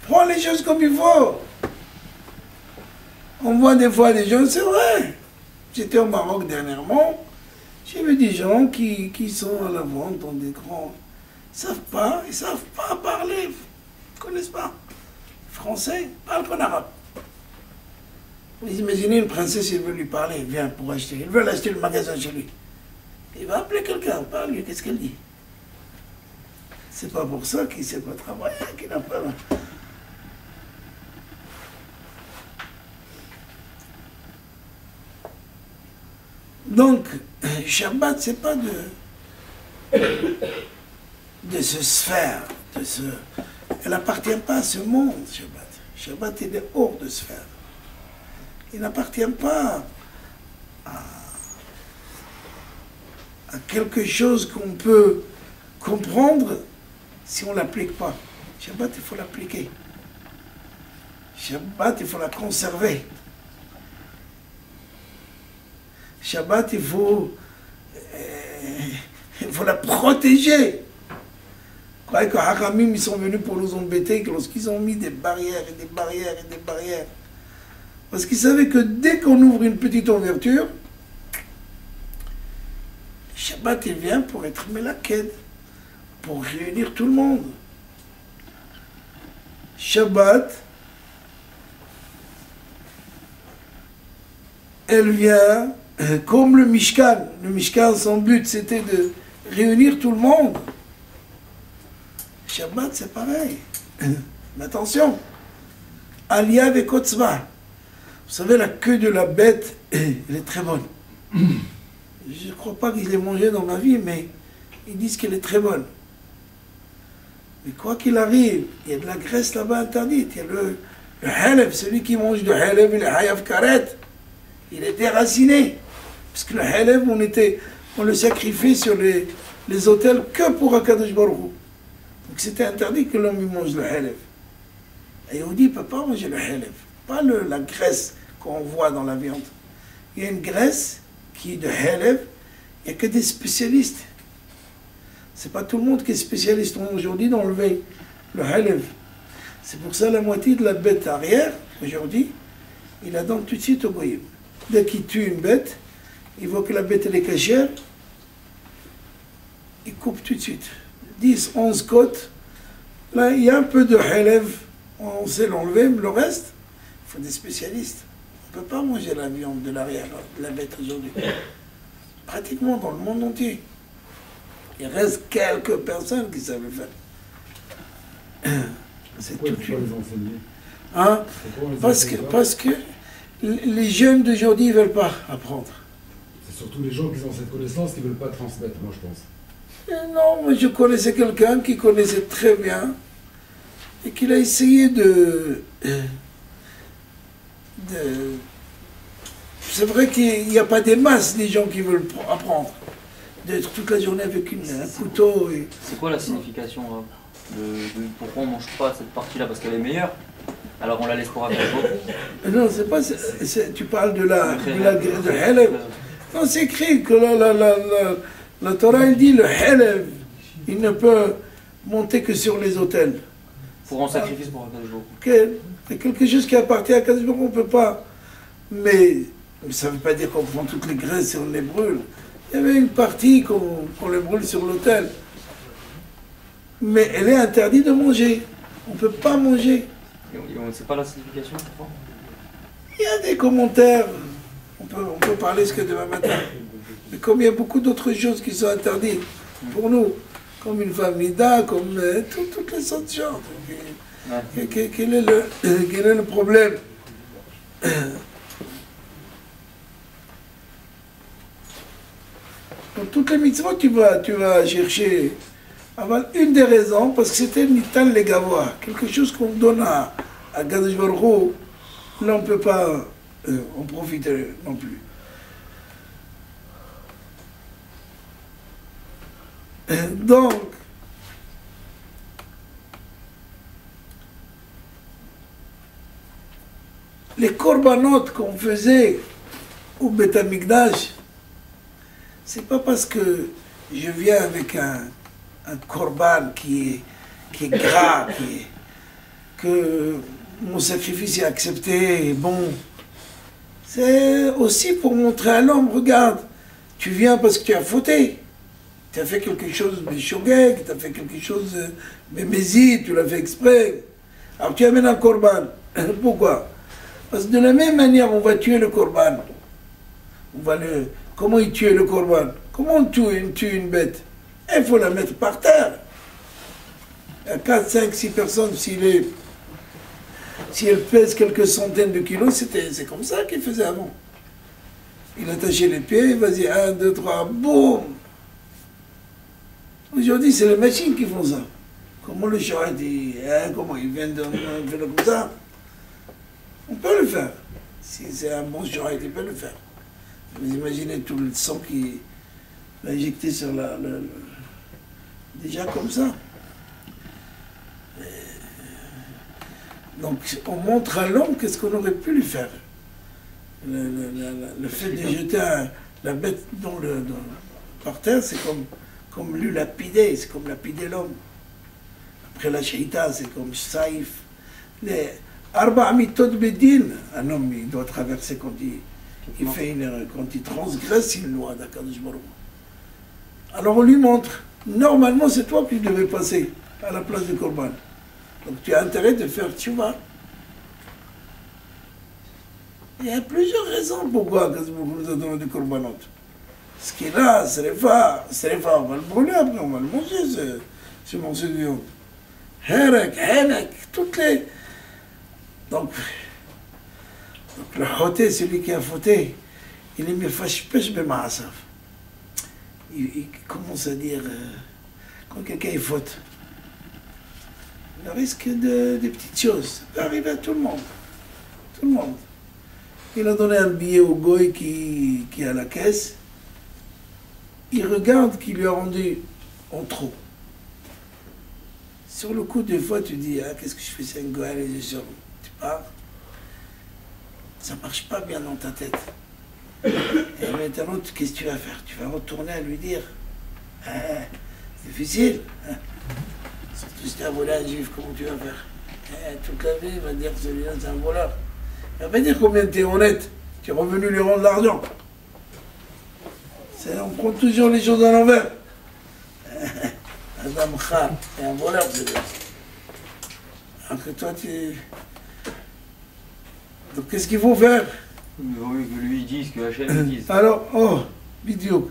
prends les choses comme il faut. On voit des fois des gens, c'est vrai. J'étais au Maroc dernièrement. J'ai vu des gens qui sont à la vente dans des grands... Ils ne savent pas parler. Ils ne connaissent pas français, ils parlent qu'en arabe. Vous imaginez une princesse, il veut lui parler, il vient pour acheter. Il veut acheter le magasin chez lui. Il va appeler quelqu'un, parle-lui, qu'est-ce qu'elle dit? C'est pas pour ça qu'il ne sait pas travailler, qu'il n'a pas... Donc, Shabbat, c'est pas de ce sphère, elle n'appartient pas à ce monde, Shabbat. Shabbat, il est hors de sphère. Il n'appartient pas à quelque chose qu'on peut comprendre si on ne l'applique pas. Shabbat, il faut l'appliquer. Shabbat, il faut la conserver. Shabbat, il faut la protéger. Vous croyez que Hakamim, ils sont venus pour nous embêter lorsqu'ils ont mis des barrières et des barrières et des barrières. Parce qu'ils savaient que dès qu'on ouvre une petite ouverture, Shabbat, il vient pour être Melaked, pour réunir tout le monde. Shabbat, elle vient comme le Mishkan. Le Mishkan, son but, c'était de réunir tout le monde. Shabbat, c'est pareil. Mais attention, Aliyah avec Kotzva. Vous savez, la queue de la bête, elle est très bonne. Je ne crois pas qu'ils l'aient mangée dans ma vie, mais ils disent qu'elle est très bonne. Mais quoi qu'il arrive, il y a de la graisse là-bas interdite. Il y a le halef, celui qui mange du halef, il est hayaf karet. Il est déraciné. Parce que le halef, on le sacrifiait sur les autels que pour Akadosh Baruch Hu. Donc c'était interdit que l'homme mange le halef. Et on dit, il ne peut pas manger le halef. Pas la graisse qu'on voit dans la viande. Il y a une graisse qui est de halef, il n'y a que des spécialistes. C'est pas tout le monde qui est spécialiste aujourd'hui d'enlever le halef. C'est pour ça la moitié de la bête arrière, aujourd'hui, il la donne tout de suite au goyim. Dès qu'il tue une bête, il voit que la bête elle est cachère, il coupe tout de suite. 10, 11 côtes, là il y a un peu de halef, on sait l'enlever, mais le reste, il faut des spécialistes. On ne peut pas manger la viande de l'arrière de la bête aujourd'hui. Pratiquement dans le monde entier. Il reste quelques personnes qui savent le faire. C'est tout les enseigner hein? Parce que les jeunes d'aujourd'hui ne veulent pas apprendre. C'est surtout les gens qui ont cette connaissance qui ne veulent pas transmettre, moi je pense. Non, moi je connaissais quelqu'un qui connaissait très bien et qui a essayé de... C'est vrai qu'il n'y a pas des masses des gens qui veulent apprendre. D'être toute la journée avec un couteau. Et... C'est quoi la signification de pourquoi on ne mange pas cette partie-là? Parce qu'elle est meilleure. Alors on la laisse pour après. Non, c'est pas... tu parles de halef. Non, c'est écrit que la Torah elle dit le halef, il ne peut monter que sur les autels. Pour rendre sacrifice pour Akadosh Baruch Hu. Ok, c'est quelque chose qui appartient à Akadosh Baruch Hu, on ne peut pas. Mais ça ne veut pas dire qu'on prend toutes les graisses et on les brûle. Il y avait une partie qu'on les brûle sur l'autel. Mais elle est interdite de manger. On ne peut pas manger. Et on ne sait pas la signification, pourquoi? Il y a des commentaires. On peut parler ce que demain matin. Mais comme il y a beaucoup d'autres choses qui sont interdites pour nous, comme une femme nida, comme toutes les autres choses. Quel est le problème? Dans toutes les mitzvot, tu vas chercher. Alors, une des raisons, parce que c'était Nitan le Gavoa, quelque chose qu'on donne à Kadosh Baruch Hu, là on ne peut pas en profiter non plus. Donc, les korbanot qu'on faisait au Beth Amikdash, c'est pas parce que je viens avec un korban qui est gras, que mon sacrifice est accepté, et bon. C'est aussi pour montrer à l'homme, regarde, tu viens parce que tu as fauté. Tu as fait quelque chose de shogeg, tu as fait quelque chose de mézid, tu l'as fait exprès. Alors tu amènes un korban. Pourquoi? Parce que de la même manière, on va tuer le korban. Comment il tue le korban? Comment on tue une bête? Il faut la mettre par terre. Il y a 4, 5, 6 personnes, si elle pèse quelques centaines de kilos, c'est comme ça qu'il faisait avant. Il attachait les pieds, vas-y, 1, 2, 3, boum. Aujourd'hui, c'est les machines qui font ça. Comment le chat dit, comment il vient de faire comme ça? On peut le faire. Si c'est un bon chat, il peut le faire. Vous imaginez tout le sang qui va injecter sur déjà comme ça. Donc on montre à l'homme qu'est-ce qu'on aurait pu lui faire. Le fait de jeter la bête par terre, c'est comme lui lapider, c'est comme lapider l'homme. Après la shahita, c'est comme saïf. Les arba mitot bedin, un homme il doit traverser quand il fait une erreur, quand il transgresse une loi d'Akadosh Baruch Hu. Alors on lui montre, normalement c'est toi qui devais passer à la place du korban. Donc tu as intérêt de faire tchouva. Il y a plusieurs raisons pourquoi Akadosh Baruch Hu nous a donné des korbanot. Ce qui est là, c'est les phares, on va le brûler après, on va le manger, c'est mon viande. Herek, toutes les... Donc le hoté, celui qui a fauté, il est mefashpesh b'ma'asav. Il commence à dire, quand quelqu'un est faute, il risque des petites choses. Ça peut arriver à tout le monde. Tout le monde. Il a donné un billet au goy qui est à la caisse. Il regarde qu'il lui a rendu en trop. Sur le coup, des fois, tu dis, qu'est-ce que je fais, c'est un goy, les yeux tu pars. Ça ne marche pas bien dans ta tête. Et maintenant, qu'est-ce que tu vas faire? Tu vas retourner à lui dire, c'est difficile. Surtout si tu as volé un juif, comment tu vas faire? Toute la vie, il va dire, celui-là, c'est un voleur. Il va pas dire combien tu es honnête. Tu es revenu lui rendre l'argent. On prend toujours les choses à l'envers. Adam Khar, c'est un voleur, c'est ça. Alors que toi, donc qu'est-ce qu'il faut faire? Il vaut mieux que lui dise, que Hachem dise. Alors, vidéo.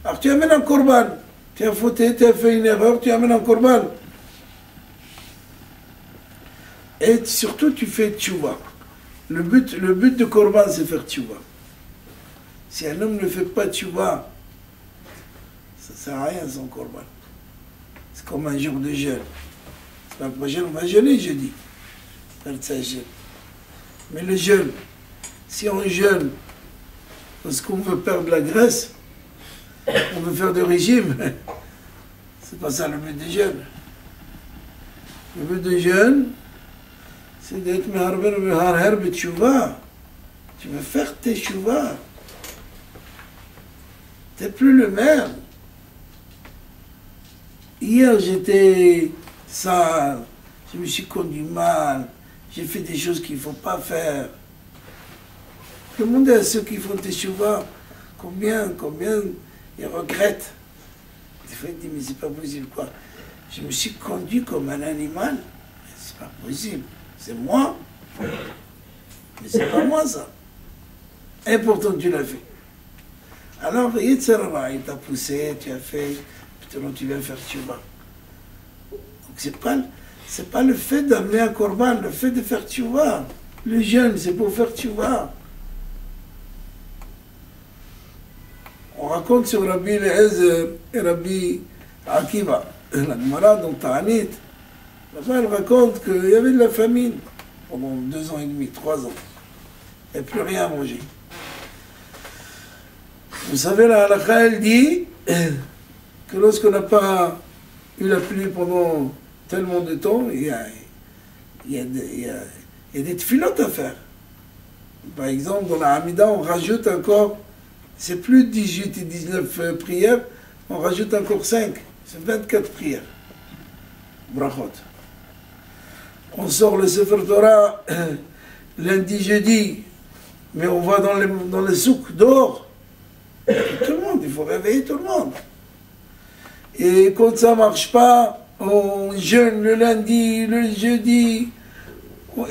Alors tu amènes un korban. Tu as fauté, tu as fait une erreur, tu amènes un korban. Et surtout, tu fais tchouva. Le but de korban, c'est faire tchouva. Si un homme ne fait pas tchouva, ça ne sert à rien son korban. C'est comme un jour de jeûne. La prochaine, on va jeûner jeudi. Mais le jeûne, si on jeûne parce qu'on veut perdre la graisse, on veut faire de régime, c'est pas ça le but du jeûne. Le but du jeûne, c'est d'être meharber b'tchouva. Tu veux faire tes tchouva. T'es plus le même. Hier j'étais sale, je me suis conduit mal, j'ai fait des choses qu'il ne faut pas faire. Demandez à ceux qui font teshuva combien ils regrettent. Des fois, ils disent, mais c'est pas possible, quoi. Je me suis conduit comme un animal. C'est pas possible. C'est moi. Mais c'est pas moi, ça. Et pourtant, tu l'as fait. Alors, Yitzhara, il t'a poussé, tu as fait, maintenant tu viens faire teshuva. Donc, c'est pas le fait d'amener un korban, le fait de faire teshuva. Le jeûne, c'est pour faire teshuva. On raconte sur Rabbi Eliezer et Rabbi Akiva. La Gemara dans Ta'anit, là-bas elle raconte qu'il y avait de la famine pendant 2 ans et demi, 3 ans. Il n'y a plus rien à manger. Vous savez, la halakha, elle dit que lorsqu'on n'a pas eu la pluie pendant tellement de temps, il y a des tfilotes à faire. Par exemple, dans la Hamida, on rajoute encore, c'est plus 18 et 19 prières, on rajoute encore 5. C'est 24 prières. Brachot. On sort le Sefer Torah lundi, jeudi, mais on va dans les souks dehors. Tout le monde, il faut réveiller tout le monde. Et quand ça ne marche pas, on jeûne le lundi, le jeudi.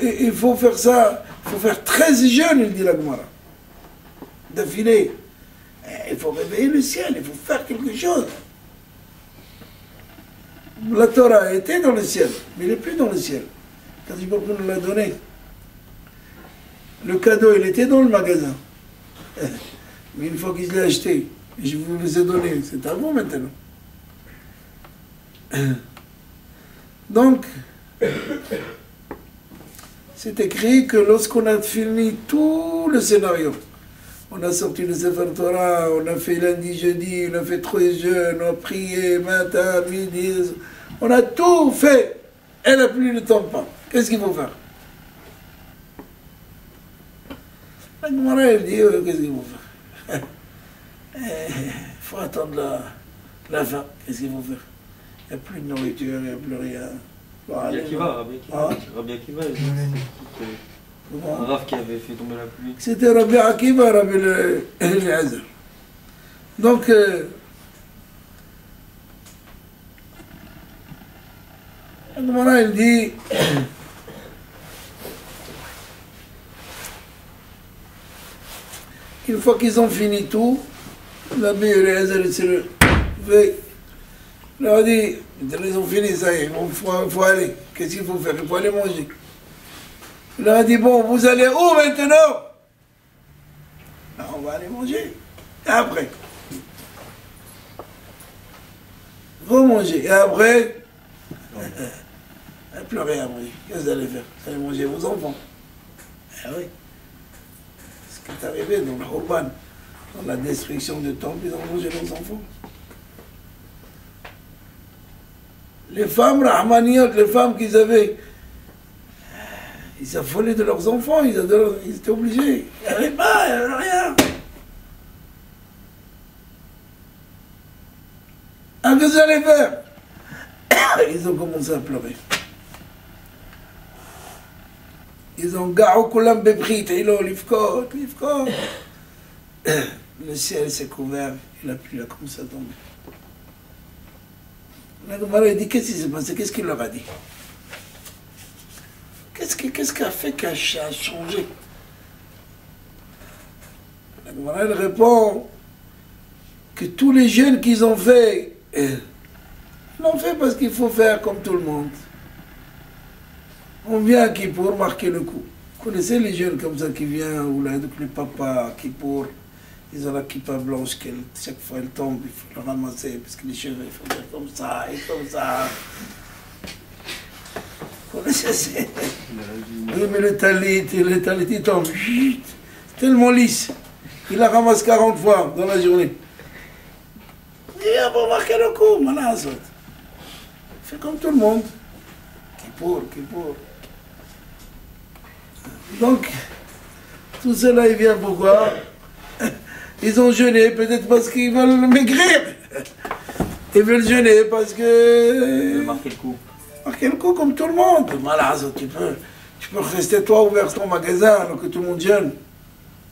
Il faut faire ça. Il faut faire 13 jeûnes, il dit la Gemara. D'affilée. Il faut réveiller le ciel, il faut faire quelque chose. La Torah était dans le ciel, mais il n'est plus dans le ciel. Quand il nous l'a donné. Le cadeau, il était dans le magasin. Mais une fois qu'il l'a acheté, je vous les ai donnés, c'est à vous maintenant. Donc, c'est écrit que lorsqu'on a fini tout le scénario, on a sorti le Sefer Torah, on a fait lundi, jeudi, on a fait 3 jeûnes, on a prié matin, midi, on a tout fait. Elle n'a plus le temps pas. Qu'est-ce qu'il faut faire? La Gemara, elle dit, qu'est-ce qu'il faut faire? Il faut attendre la fin. Qu'est-ce qu'il faut faire? Il n'y a plus de nourriture, il n'y a plus rien. Rabbi Akiva, un Rav qui avait fait tomber la pluie. C'était Rabbi Akiva, Rabbi Eliezer. Donc, la Gemara, elle dit, une fois qu'ils ont fini tout, Rabbi Eliezer, il s'est levé. Il leur a dit, ils ont fini, ça y est, il faut aller. Qu'est-ce qu'il faut faire? Il faut aller manger. Il leur a dit, bon, vous allez où maintenant? Ben, on va aller manger. Et après? Vous mangez. Et après? Il n'y a plus rien à manger. Qu'est-ce que vous allez faire? Vous allez manger vos enfants. Eh oui. Ce qui est arrivé dans le Khurban, dans la destruction du temple, ils ont mangé leurs enfants. Les femmes rahmaniyot, les femmes qu'ils avaient, ils affolaient de leurs enfants, ils étaient obligés. Il n'y avait pas, il n'y avait rien. Alors qu'est-ce que vous allez faire? Ils ont commencé à pleurer. Ils ont ga'ou kulam bebrit, ilo, livkot. Le ciel s'est couvert, et la pluie a commencé à tomber. La Gemara dit, qu'est-ce qui s'est passé? Qu'est-ce qu'il leur a dit? Qu'est-ce qui a fait qu'elle a changé? La Gemara, elle répond que tous les jeûnes qu'ils ont fait, ils l'ont fait parce qu'il faut faire comme tout le monde. On vient à Kippour marquer le coup. Vous connaissez les jeunes comme ça qui viennent, ou là, donc les papas à Kippour, ils ont la kippa blanche, chaque fois elle tombe, il faut la ramasser, parce que les cheveux, il faut faire comme ça, et comme ça. Vous connaissez ça? Oui, mais le talit, il tombe, c'est tellement lisse. Il la ramasse 40 fois dans la journée. Il vient pour marquer le coup, malin, ça. Fait comme tout le monde. Kippour. Donc, tout cela, il vient pourquoi? Ils ont jeûné, peut-être parce qu'ils veulent maigrir. Ils veulent jeûner parce que... Marquer le coup. marquer le coup comme tout le monde. Voilà, tu peux rester toi ouvert sur ton magasin alors que tout le monde jeûne.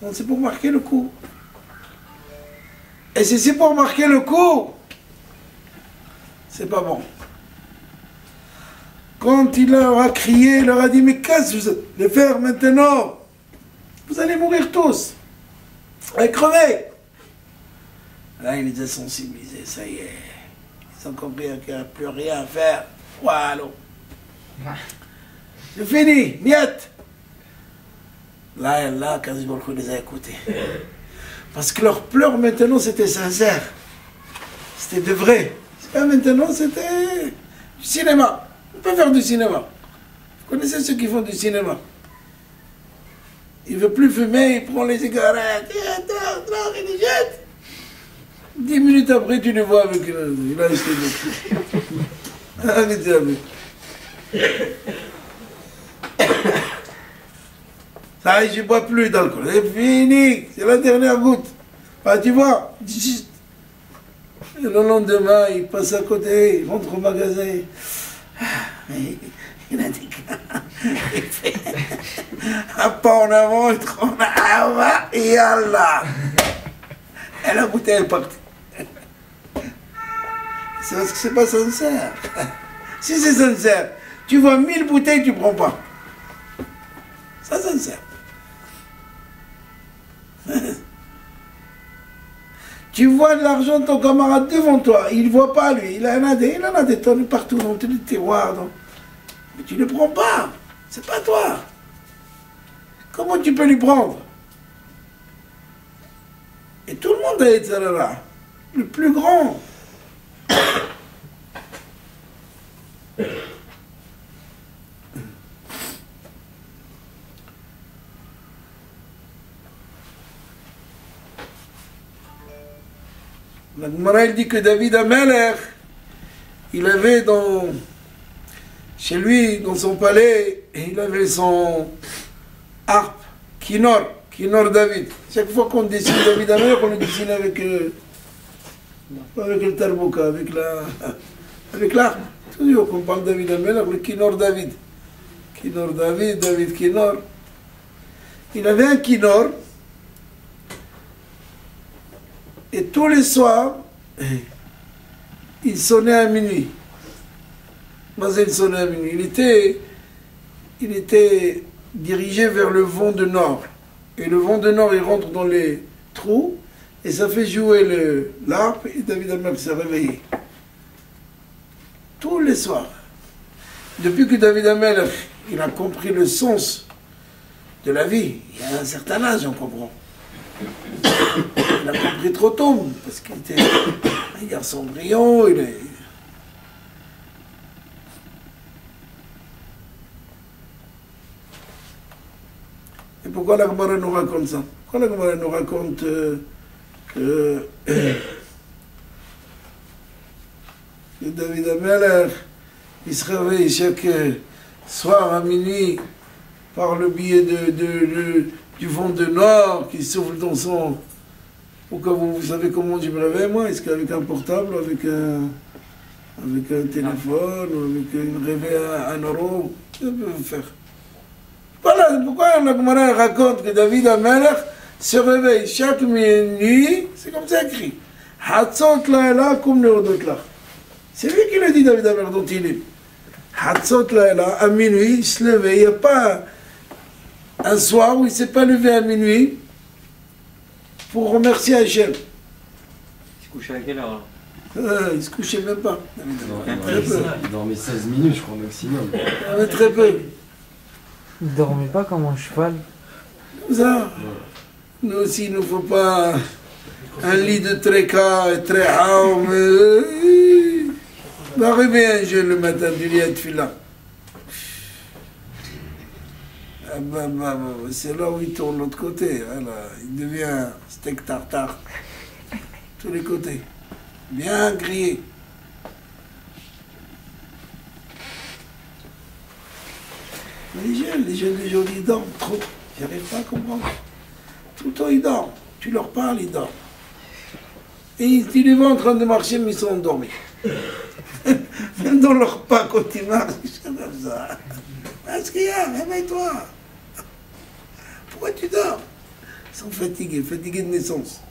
Non, c'est pour marquer le coup. Et si c'est pour marquer le coup, c'est pas bon. Quand il leur a crié, il leur a dit, mais qu'est-ce que vous allez faire maintenant? Vous allez mourir tous. Allez crever. Là, il les a sensibilisés, ça y est. Ils ont compris qu'il n'y a plus rien à faire. Voilà. C'est fini, niet. Là, Kadosh Baruch Hu les a écoutés. Parce que leur pleurs maintenant, c'était sincère. C'était de vrai. Maintenant, c'était du cinéma. On peut faire du cinéma. Vous connaissez ceux qui font du cinéma? Il ne veut plus fumer, il prend les cigarettes, il les jette. 10 minutes après, tu le vois avec... il a acheté des... Arrêtez avec. Ça y est, je ne bois plus d'alcool. C'est fini, c'est la dernière goutte. Ah, tu vois, et le lendemain, il passe à côté, il rentre au magasin. Il a dit il fait un pas en avant, il tremble en avant, et yallah. Et la bouteille est partie. C'est parce que c'est pas sincère. Si c'est sincère, tu vois 1000 bouteilles, tu ne prends pas. C'est sincère. Tu vois de l'argent de ton camarade devant toi, il ne voit pas lui, il en a des tonnes partout dans tous les tiroirs. Mais tu ne le prends pas, c'est pas toi. Comment tu peux lui prendre? Et tout le monde a été là, le plus grand. La Gemara dit que David Amelech, il avait chez lui, dans son palais, il avait son harpe, Kinor David. Chaque fois qu'on dessine David Amelech, on le dessine avec le tarbouka, avec l'arpe. Toujours qu'on parle de David Amelech, le Kinor David. Kinor David, David Kinor. Il avait un Kinor. Et tous les soirs, il sonnait à minuit. Mazel sonnait à minuit. Il était dirigé vers le vent de nord. Et le vent de nord, il rentre dans les trous, et ça fait jouer l'arpe, et David Amelech s'est réveillé. Tous les soirs. Depuis que David Amelech, il a compris le sens de la vie, il y a un certain âge, on comprend. Il a compris trop tôt, parce qu'il était un garçon brillant, Et pourquoi la Gemara nous raconte ça? Pourquoi la Gemara nous raconte que David Amelech, il se réveille chaque soir à minuit par le biais du vent de nord qui souffle dans son... Pourquoi vous savez comment je me réveille, moi? Est-ce qu'avec un portable, avec un téléphone, ou avec une réveil à 1 euro? Je peux faire. Voilà, pourquoi la Gemara raconte que David Amelech se réveille chaque nuit, c'est comme ça écrit. Hatzot laela kum neodot lach. C'est lui qui le dit, David Amelech, dont il est. Hatzot laela, à minuit, il se levait. Il n'y a pas un soir où il ne s'est pas levé à minuit pour remercier Hachem. Il se couchait à quelle heure? Il ne se couchait même pas. Il dormait 16 minutes, je crois, maximum. Très peu. Il ne dormait pas comme un cheval. Comme ça. Nous aussi, il ne faut pas un lit de tréca et très haut, mais il va arriver un jeune le matin du lit à Tfila. C'est là où il tourne de l'autre côté. Voilà. Il devient steak tartare. Tous les côtés. Bien grillé. Les jeunes d'aujourd'hui, ils dorment trop. J'arrive pas à comprendre. Tout le temps, ils dorment. Tu leur parles, ils dorment. Et tu les vois en train de marcher, mais ils sont endormis. Même dans leur pas quand ils marchent, ils sont comme ça. Qu'est-ce qu'il y a? Réveille-toi. Pourquoi tu dors? Ils sont fatigués de naissance.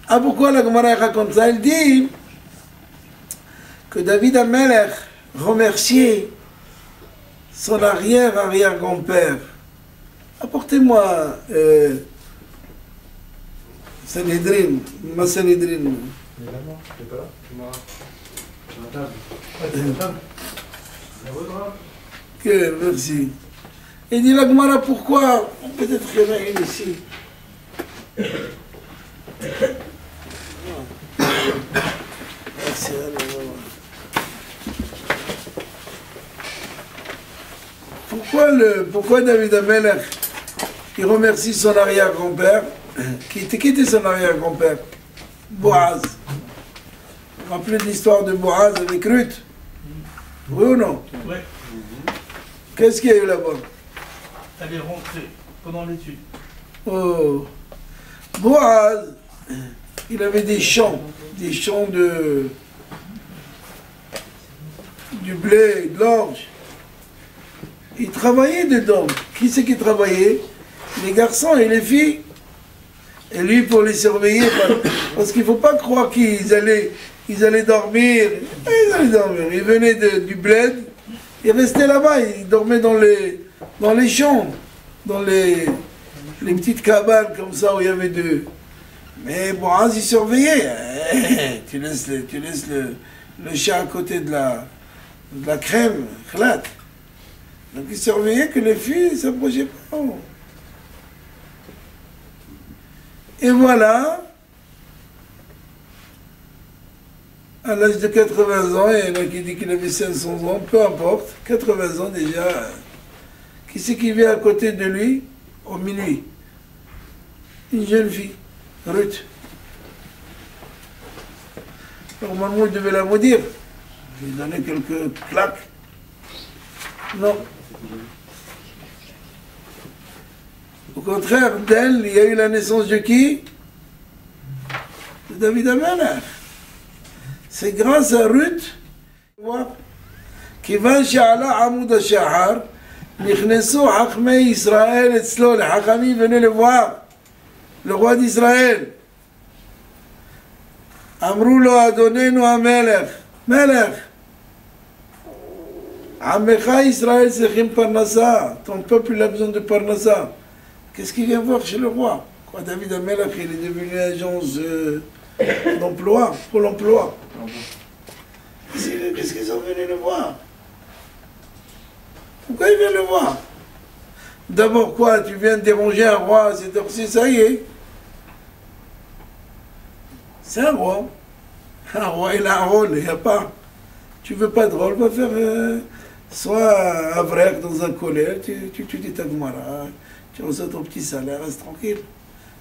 Ah, pourquoi la Gemara raconte ça? Elle dit que David Amelech remerciait son arrière-arrière-grand-père. Apportez-moi Sanhedrin, ma Sanhedrin. Il est là-bas, il est pas là. Sur la table. Sur la table. La vôtre. Que, merci. Il dit la Gemara, pourquoi? Peut-être qu'il y en a une ici. Merci, pourquoi David Amelech il remercie son arrière-grand-père? Qui était son arrière-grand-père? Boaz. Vous vous rappelez de l'histoire de Boaz avec Ruth? Oui ou non? Oui. Qu'est-ce qu'il y a eu là-bas? Elle est rentrée pendant l'étude. Oh. Boaz, il avait des champs du blé, de l'orge. Il travaillait dedans. Qui c'est qui travaillait? Les garçons et les filles. Et lui pour les surveiller, parce qu'il ne faut pas croire qu'ils allaient dormir. Ils allaient dormir. Ils venaient du bled, ils restaient là-bas, ils dormaient dans les champs, dans les petites cabanes comme ça où il y avait deux. Mais Boaz, il surveillait. Tu laisses le chat à côté de la crème, khlat. Donc il surveillait que les filles ne s'approchaient pas. Et voilà, à l'âge de 80 ans, il y en a qui disent qu'il avait 500 ans, peu importe, 80 ans déjà, qui c'est qui vient à côté de lui au minuit? Une jeune fille, Ruth. Normalement, il devait la maudire. Je lui donnais quelques claques. Non. Au contraire, d'elle, il y a eu la naissance de qui? De David Amelech. C'est grâce à Ruth, כיוון שעלה עמוד השחר, נכנסו חכמי ישראל אצלו, לחכמים venus le voir, le roi d'Israël. אמרו לו, אדוננו המלך, מלך, עמך ישראל צריכים פרנסה, ton peuple il a besoin de parnassa. Qu'est-ce qu'il vient voir chez le roi? Quoi, David Amelech, il est devenu agence d'emploi, pour l'emploi. Qu'est-ce qu'ils sont venus le voir? Pourquoi ils viennent le voir? D'abord quoi? Tu viens de déranger un roi, c'est heure-ci, ça y est. C'est un roi. Un roi, il a un rôle, il n'y a pas. Tu veux pas de rôle, va faire soit un vrai dans un collège, tu dis ta Gemara, tu reçois ton petit salaire, reste tranquille.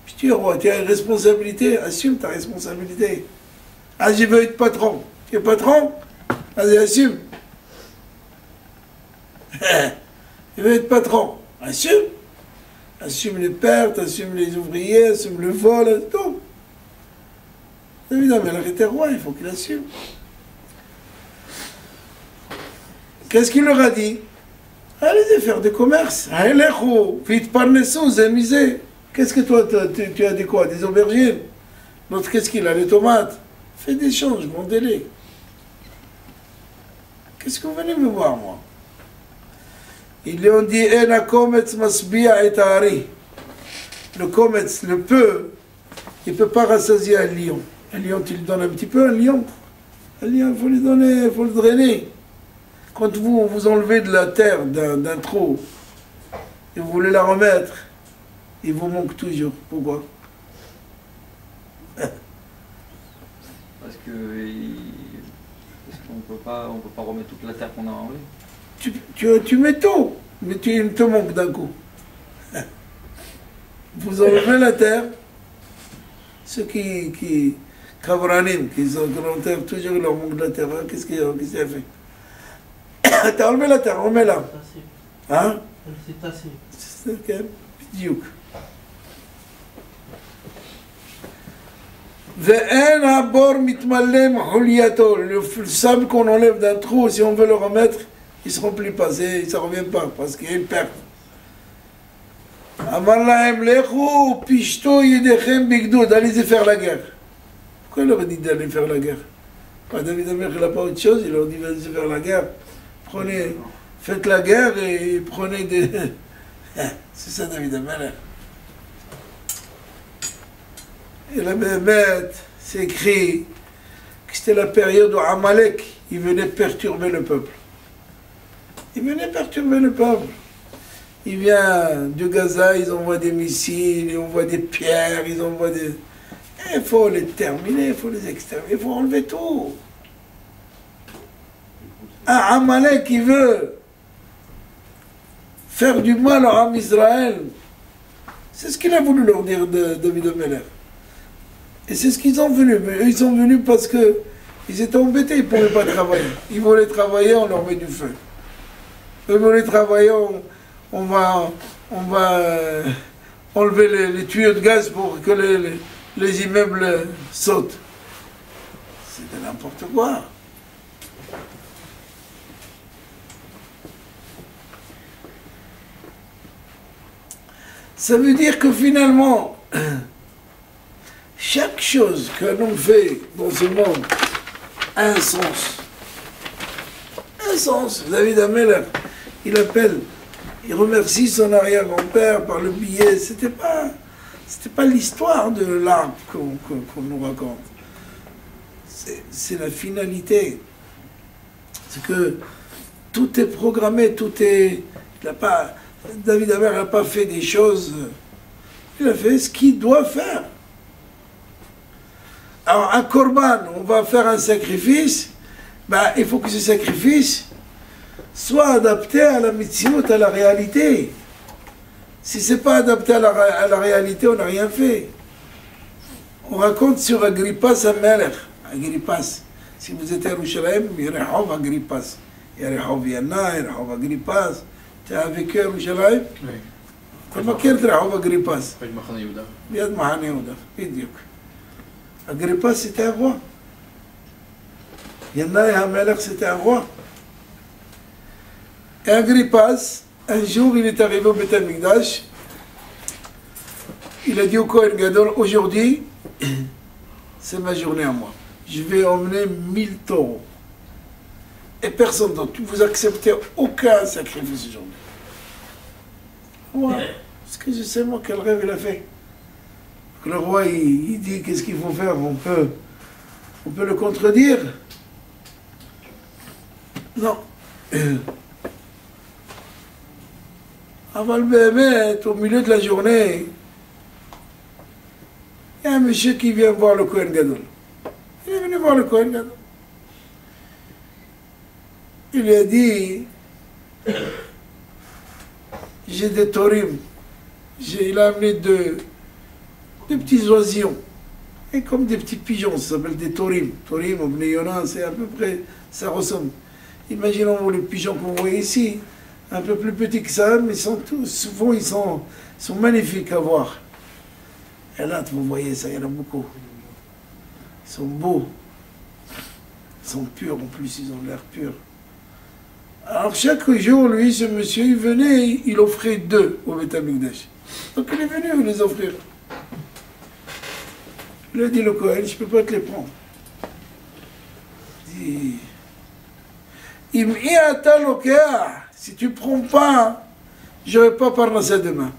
Puis tu es roi, tu as une responsabilité, assume ta responsabilité. Ah, je veux être patron. Tu es patron? Vas-y, assume. Je veux être patron. Assume. Assume les pertes, assume les ouvriers, assume le vol, tout. Évidemment, il était roi, il faut qu'il assume. Qu'est-ce qu'il leur a dit? Allez faire du commerce. Qu'est-ce que toi, tu as dit quoi? Des aubergines? L'autre, qu'est-ce qu'il a? Les tomates. Fais des échanges, vendez-les. Qu'est-ce que vous venez me voir, moi? Ils lui ont dit, le kometz, le peu, il ne peut pas rassasier un lion. Un lion, tu lui donnes un petit peu, un lion, il faut lui donner, il faut le drainer. Quand vous enlevez de la terre d'un trou et vous voulez la remettre, il vous manque toujours. Pourquoi? Parce qu'on peut pas remettre toute la terre qu'on a enlevée. Tu mets tout, mais il te manque d'un coup. Vous enlevez la terre, ceux qui Kavranim, qui enterrent toujours, il leur manque de la terre. Hein? Qu'est-ce qu'il a fait? T'as enlevé la terre, remets-la. Hein? C'est assez. C'est ok, bidiouk. Ve'en habor mitmalem huliato. Le sable qu'on enlève d'un trou, si on veut le remettre, il ne se remplit pas, ça ne revient pas, parce qu'il y a une perte. Amar lahem lechu pishto yedechem bigdoud, allez-y faire la guerre. Pourquoi il leur a dit d'aller faire la guerre? David Amelech, il n'a pas autre chose, il leur dit allez-y faire la guerre. Prenez, faites la guerre et prenez des... C'est ça David Amelech. Et la bête, c'est écrit que c'était la période où Amalek, il venait perturber le peuple. Il venait perturber le peuple. Il vient de Gaza, ils envoient des missiles, ils envoient des pierres, ils envoient des... Il faut les terminer, il faut les exterminer, il faut enlever tout. Un Amalek qui veut faire du mal à Am Israël, c'est ce qu'il a voulu leur dire de David Amelech. Et c'est ce qu'ils sont venus. Mais eux, ils sont venus parce qu'ils étaient embêtés, ils ne pouvaient pas travailler. Ils voulaient travailler, on leur met du feu. Eux voulaient travailler, on va enlever les tuyaux de gaz pour que les immeubles sautent. C'est de n'importe quoi. Ça veut dire que finalement, chaque chose que l'on fait dans ce monde a un sens. Un sens. David Amelech, il remercie son arrière-grand-père par le billet. C'était pas l'histoire de l'arbre qu'on nous raconte. C'est la finalité. C'est que tout est programmé, David Amelech n'a pas fait des choses. Il a fait ce qu'il doit faire. Alors, un korban, on va faire un sacrifice, il faut que ce sacrifice soit adapté à la mitzvot, à la réalité. Si ce n'est pas adapté à la réalité, on n'a rien fait. On raconte sur Agrippas Amelech. Agrippas. Si vous êtes à Yerushalayim, il y a Rehov Agrippas. Il y a Rehov Yana, il y a Rehov Agrippas. Tu as vécu à Yerushalayim? Oui. Tu מכיר את רחוב אגריפס? Près de Mahane Yehuda. ליד מחנה יהודה, בדיוק. Agrippas, c'était un roi. Yannai HaMelech, c'était un roi. Et Agrippas, un jour, il est arrivé au Beth Amikdash. Il a dit au Kohen Gadol, aujourd'hui, c'est ma journée à moi. Je vais emmener 1000 taureaux. Et personne d'autre. Vous acceptez aucun sacrifice aujourd'hui. Moi, parce que je sais, moi, quel rêve il a fait. Le roi, il dit qu'est-ce qu'il faut faire, on peut le contredire. Non. Avant le Béhémet, au milieu de la journée, il y a un monsieur qui vient voir le Kohen Gadol. Il est venu voir le Kohen Gadol. Il lui a dit, j'ai des taurim. Il a amené deux petits oisillons. Et comme des petits pigeons, ça s'appelle des taurim. Taurim, au Bnei Yonah, c'est à peu près, ça ressemble. Imaginons les pigeons que vous voyez ici, un peu plus petits que ça, mais souvent ils sont magnifiques à voir. Et là, vous voyez ça, il y en a beaucoup. Ils sont beaux. Ils sont purs en plus, ils ont l'air purs. Alors chaque jour, lui, ce monsieur, il venait, il offrait 2 au Beth Amikdash. Donc il est venu les offrir. Il a dit le Kohen, je ne peux pas te les prendre. Il dit, si tu ne prends pas, je ne vais pas parler ça demain.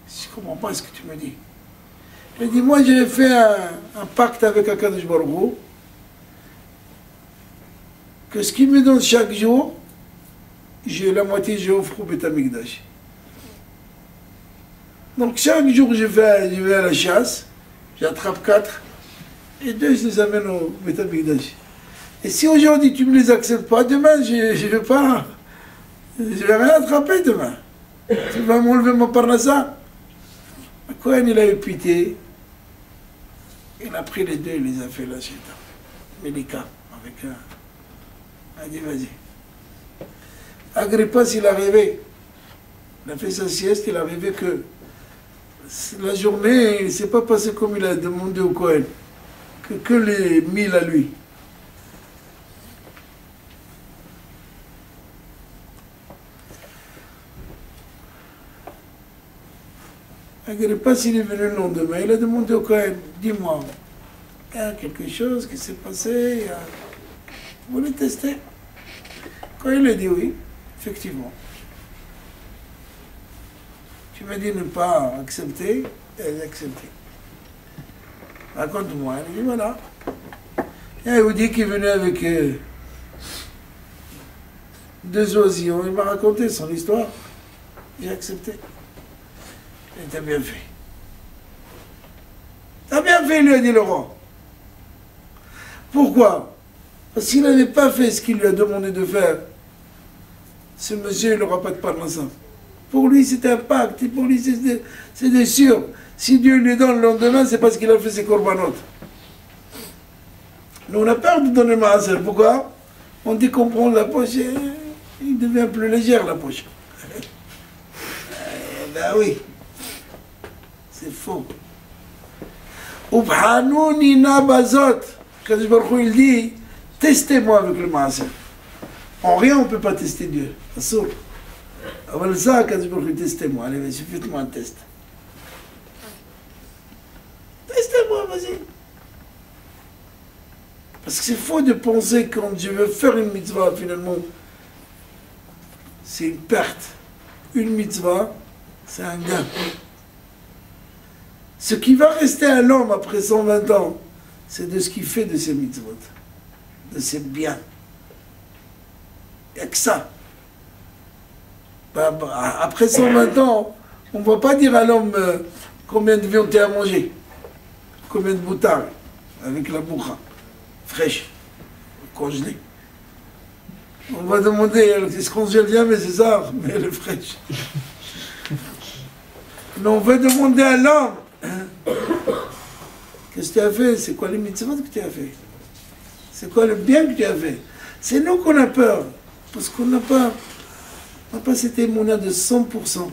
Je ne comprends pas ce que tu me dis. Il a dit, moi j'ai fait un pacte avec Akadosh Baruch Hu, que ce qu'il me donne chaque jour, j'ai la moitié, j'offre au Beth Amikdash. Donc chaque jour je vais à la chasse, j'attrape 4, et 2 je les amène au Beth Amikdash. Et si aujourd'hui tu ne me les acceptes pas, demain je vais rien attraper demain. Tu vas m'enlever mon parnassa. Le Kohen, il a eu pitié, il a pris les 2, il les a fait lâcher. Mélika, avec un... Il a dit, vas-y. Agrippas, il est arrivé. Il a fait sa sieste, il est arrivé que la journée ne s'est pas passée comme il a demandé au Kohen. Que les 1000 à lui. Je ne dirais pas s'il est venu le lendemain. Il a demandé au Kohen, dis-moi, il y a quelque chose qui s'est passé, vous voulez tester? Quand il a dit oui, effectivement. Tu m'as dit ne pas accepter, elle a accepté. Raconte-moi. Il dit voilà. Il y a un Yehudi qui est venu avec 2 oisillons. Il m'a raconté son histoire. J'ai accepté. Et t'as bien fait. T'as bien fait, lui a dit le roi. Pourquoi? Parce qu'il n'avait pas fait ce qu'il lui a demandé de faire. Ce monsieur, il n'aura pas de parnassa. Pour lui, c'était un pacte. Et pour lui, c'était sûr. Si Dieu lui donne le lendemain, c'est parce qu'il a fait ses corbanotes. Nous, on a peur de donner le maaser. Pourquoi? On dit qu'on prend la poche et il devient plus légère, la poche. Ben oui. C'est faux. Ubhanounina bazot. Quand il dit, testez-moi avec le maaser. En rien, on ne peut pas tester Dieu. Assour. Avant ça, quand il dit, testez-moi. Allez, faites-moi un test. Testez-moi, vas-y. Parce que c'est faux de penser que quand je veux faire une mitzvah, finalement, c'est une perte. Une mitzvah, c'est un gain. Ce qui va rester à l'homme après 120 ans, c'est de ce qu'il fait de ses mitzvot, de ses biens. Il n'y a que ça. Après 120 ans, on ne va pas dire à l'homme combien de viande tu as à manger, combien de boutards, avec la boucha, fraîche, congelée. On va demander, est-ce qu'on gèle bien, mais c'est ça, mais elle est fraîche. Mais on veut demander à l'homme, qu'est-ce que tu as fait? C'est quoi les mitzvot que tu as fait? C'est quoi le bien que tu as fait? C'est nous qu'on a peur, parce qu'on n'a pas cette émouna de 100%.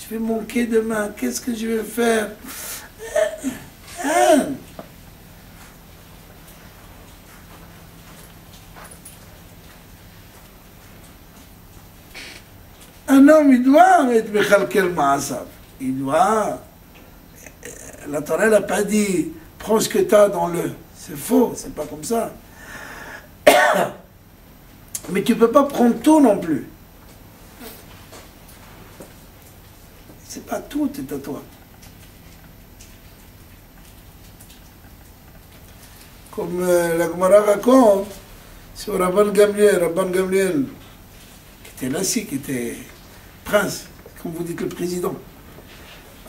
Je vais manquer demain, qu'est-ce que je vais faire? Un homme, il doit être Mechalkel Ma'asav. Il doit. La Torah n'a pas dit prends ce que tu as dans le. C'est faux, c'est pas comme ça. Mais tu ne peux pas prendre tout non plus. C'est pas tout, c'est à toi. Comme la Gemara raconte sur Rabban Gamliel, qui était Nassi, qui était prince, comme vous dites le président,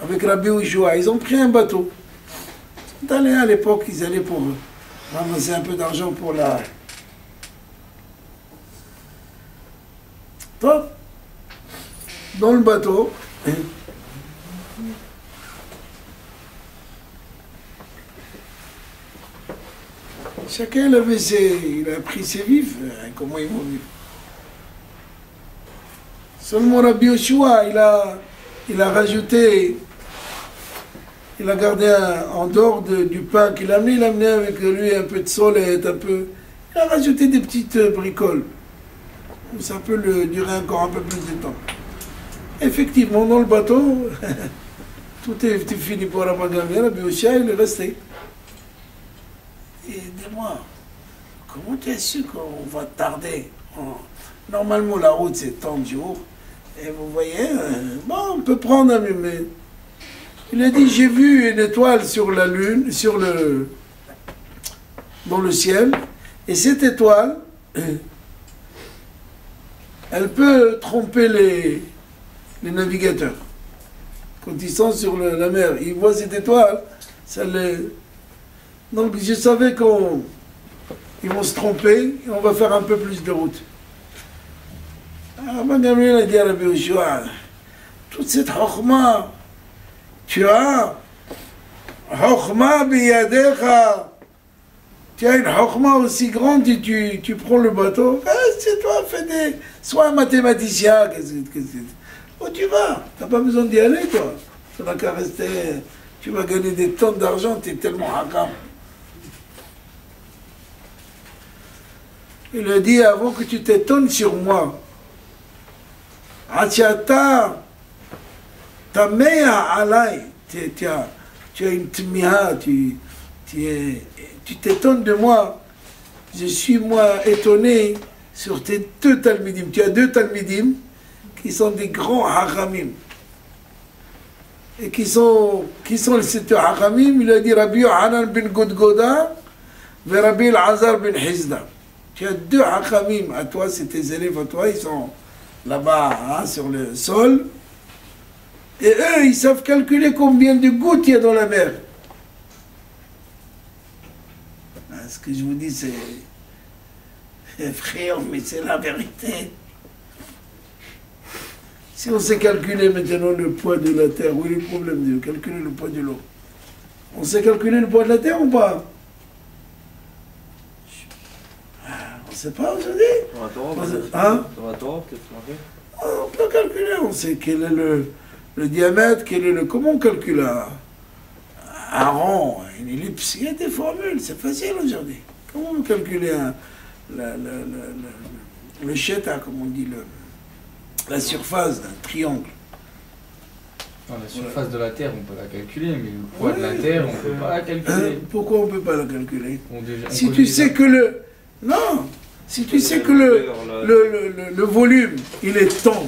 avec Rabbi Ushua, ils ont pris un bateau. Ils sont allés à l'époque, ils allaient pour ramasser un peu d'argent pour la... Toi, dans le bateau, chacun il a pris ses vifs, comment ils vont vivre. Seulement Rabbi Yoshua, il a rajouté, il a gardé en dehors du pain qu'il a amené, il a amené avec lui un peu de solette, il a rajouté des petites bricoles. Ça peut durer encore un peu plus de temps. Effectivement, dans le bateau, tout est fini pour Rabban Gamliel, Rabbi Yoshua, il est resté. Et dis-moi, comment tu es sûr qu'on va tarder? Normalement, la route, c'est tant de jours. Et vous voyez, bon, on peut prendre un mais il a dit, j'ai vu une étoile sur la lune, dans le ciel, et cette étoile, elle peut tromper les navigateurs. Quand ils sont sur la mer, ils voient cette étoile, ça les... Donc je savais qu'ils vont se tromper, et on va faire un peu plus de route. Rabban Gamliel a dit à Rabbi Yoshua, toute cette chokhma, tu as chokhma biyadecha, tu as une chokhma aussi grande et tu prends le bateau, c'est toi, sois un mathématicien, où tu vas? Tu n'as pas besoin d'y aller, toi. Tu n'as qu'à rester, tu vas gagner des tonnes d'argent, tu es tellement haram. Il a dit avant que tu t'étonnes sur moi. Achata, ta meilleure alay, tu as une tmiha, tu t'étonnes de moi. Je suis moi étonné sur tes deux talmidim. Tu as deux talmidim qui sont des grands haramim. Et qui sont ces deux haramim? Il a dit Rabbi Yohanan ben Godgoda et Rabbi Elazar ben Hizda. Tu as deux haramim à toi, c'est tes élèves à toi, ils sont là-bas hein, sur le sol. Et eux, ils savent calculer combien de gouttes il y a dans la mer. Ce que je vous dis, c'est effrayant, mais c'est la vérité. Si on sait calculer maintenant le poids de la Terre, où est le problème de calculer le poids de l'eau? On sait calculer le poids de la Terre ou pas? On ne sait pas aujourd'hui. Dans la Torah, Hein? dans la Torah, peut-être qu'on fait. On peut calculer, on sait quel est le diamètre, quel est le... Comment on calcule un rond, une ellipse? Il y a des formules, c'est facile aujourd'hui. Comment on calcule le cheta, comme on dit, la surface d'un triangle? Non, la surface de la Terre, on peut la calculer, mais le poids de la Terre, on ne peut pas la calculer. Pourquoi on ne peut pas la calculer? On Si connaît tu déjà- sais que Non, si tu sais que le volume, il est temps.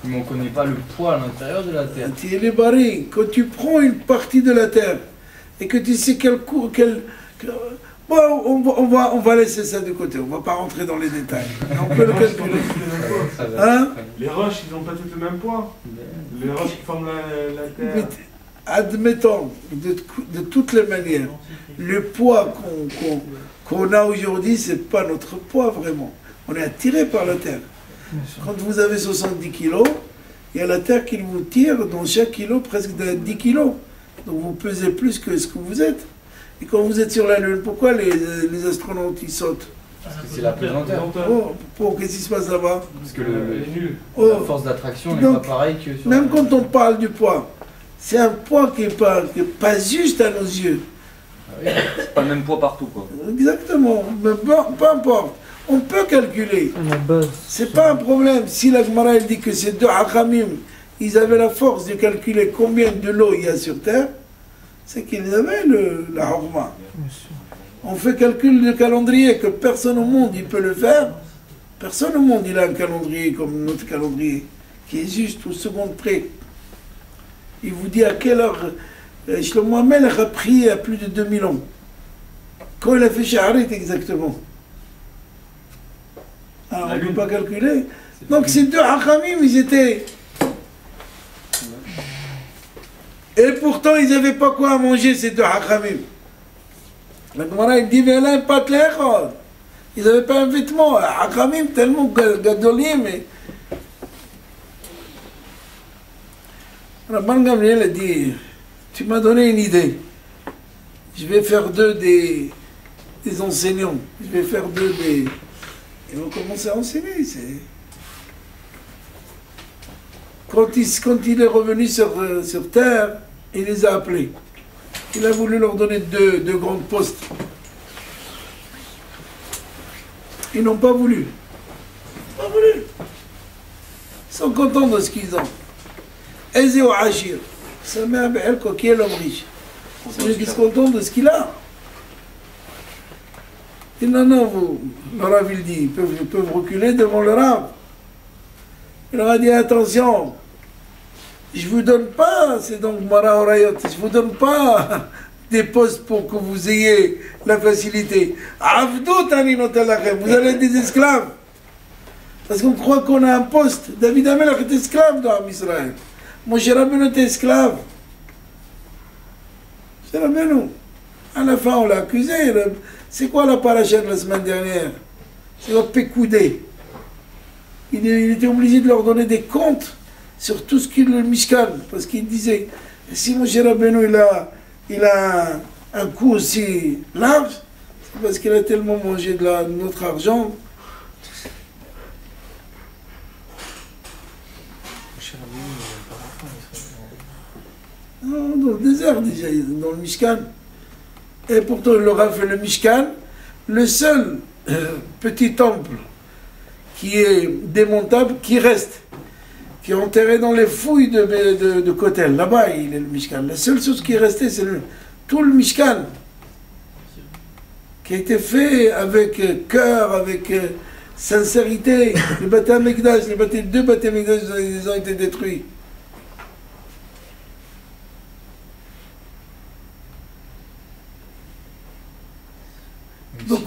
Mais on ne connaît pas le poids à l'intérieur de la Terre. Tu es les barils. Quand tu prends une partie de la Terre et que tu sais quel cours, bon, on va laisser ça de côté. On ne va pas rentrer dans les détails. On peut le calculer. Hein? Les roches, ils n'ont pas toutes le même poids. Les roches qui forment la Mais terre. admettons, de toutes les manières, le poids qu'on a aujourd'hui, ce n'est pas notre poids vraiment. On est attiré par la Terre. Quand vous avez 70 kilos, il y a la Terre qui vous tire dans chaque kilo presque de 10 kilos. Donc vous pesez plus que ce que vous êtes. Et quand vous êtes sur la Lune, pourquoi les astronautes ils sautent? Parce que c'est la pesanteur. Qu'est-ce qui se passe là-bas? Parce que Les nuls. la force d'attraction n'est Donc, pas pareille que sur même la- quand on parle du poids, c'est un poids qui n'est pas juste à nos yeux. Ah oui. C'est pas le même poids partout, quoi. Exactement, mais peu importe. On peut calculer. La base. C'est pas un problème. Si la Gemara elle dit que ces deux Hakamim, ils avaient la force de calculer combien de l'eau il y a sur Terre, c'est qu'ils avaient la Horma. Bien sûr. On fait calcul de calendrier que personne au monde il peut le faire. Personne au monde il a un calendrier comme notre calendrier, qui est juste au second près. Il vous dit à quelle heure Shlomo Amelech a prié à plus de 2000 ans. Quand il a fait Shaharit exactement. Alors, on ne peut pas calculer. Donc ces deux Hakamim, ils étaient... Et pourtant, ils n'avaient pas quoi à manger, ces deux Hakamim. La Gemara, il dit, Vela pas de l'echol. Ils n'avaient pas un vêtement. Hakamim, tellement gadolim. Rabban Gamliel a dit, tu m'as donné une idée. Je vais faire d'eux des enseignants. Je vais faire d'eux des... Ils vont commencer à enseigner. Quand il est revenu sur Terre, il les a appelés. Il a voulu leur donner deux grands postes. Ils n'ont pas voulu. Pas voulu. Ils sont contents de ce qu'ils ont. Eze ou Achir. Sa mère, qui est l'homme riche. Celui qui se contente de ce qu'il a. Et non, le Rav il dit, ils peuvent reculer devant le Rav. Il leur a dit, attention, je ne vous donne pas, c'est donc Mara Orayot, je ne vous donne pas des postes pour que vous ayez la facilité. Avdou Taninotalahem, vous allez être des esclaves. Parce qu'on croit qu'on a un poste. David Amelach est esclave dans Israël. Moshe Rabbeinu était esclave. C'est Rabbeinu. À la fin, on l'a accusé. C'est quoi la paracha de la semaine dernière? C'est le Pécoudé. Il était obligé de leur donner des comptes sur tout ce qu'il le Mishkan. Parce qu'il disait, si Moshe Rabbeinu il a un coup aussi large, c'est parce qu'il a tellement mangé de notre argent. Non, dans le désert déjà, dans le Mishkan. Et pourtant, il leur a fait le Mishkan, le seul petit temple qui est démontable, qui reste, qui est enterré dans les fouilles de Kotel. Là-bas, il est le Mishkan. La seule chose qui est restée, c'est tout le Mishkan, qui a été fait avec cœur, avec sincérité. Les Beth Amikdash, deux Beth Amikdash, ils ont été détruits. Donc,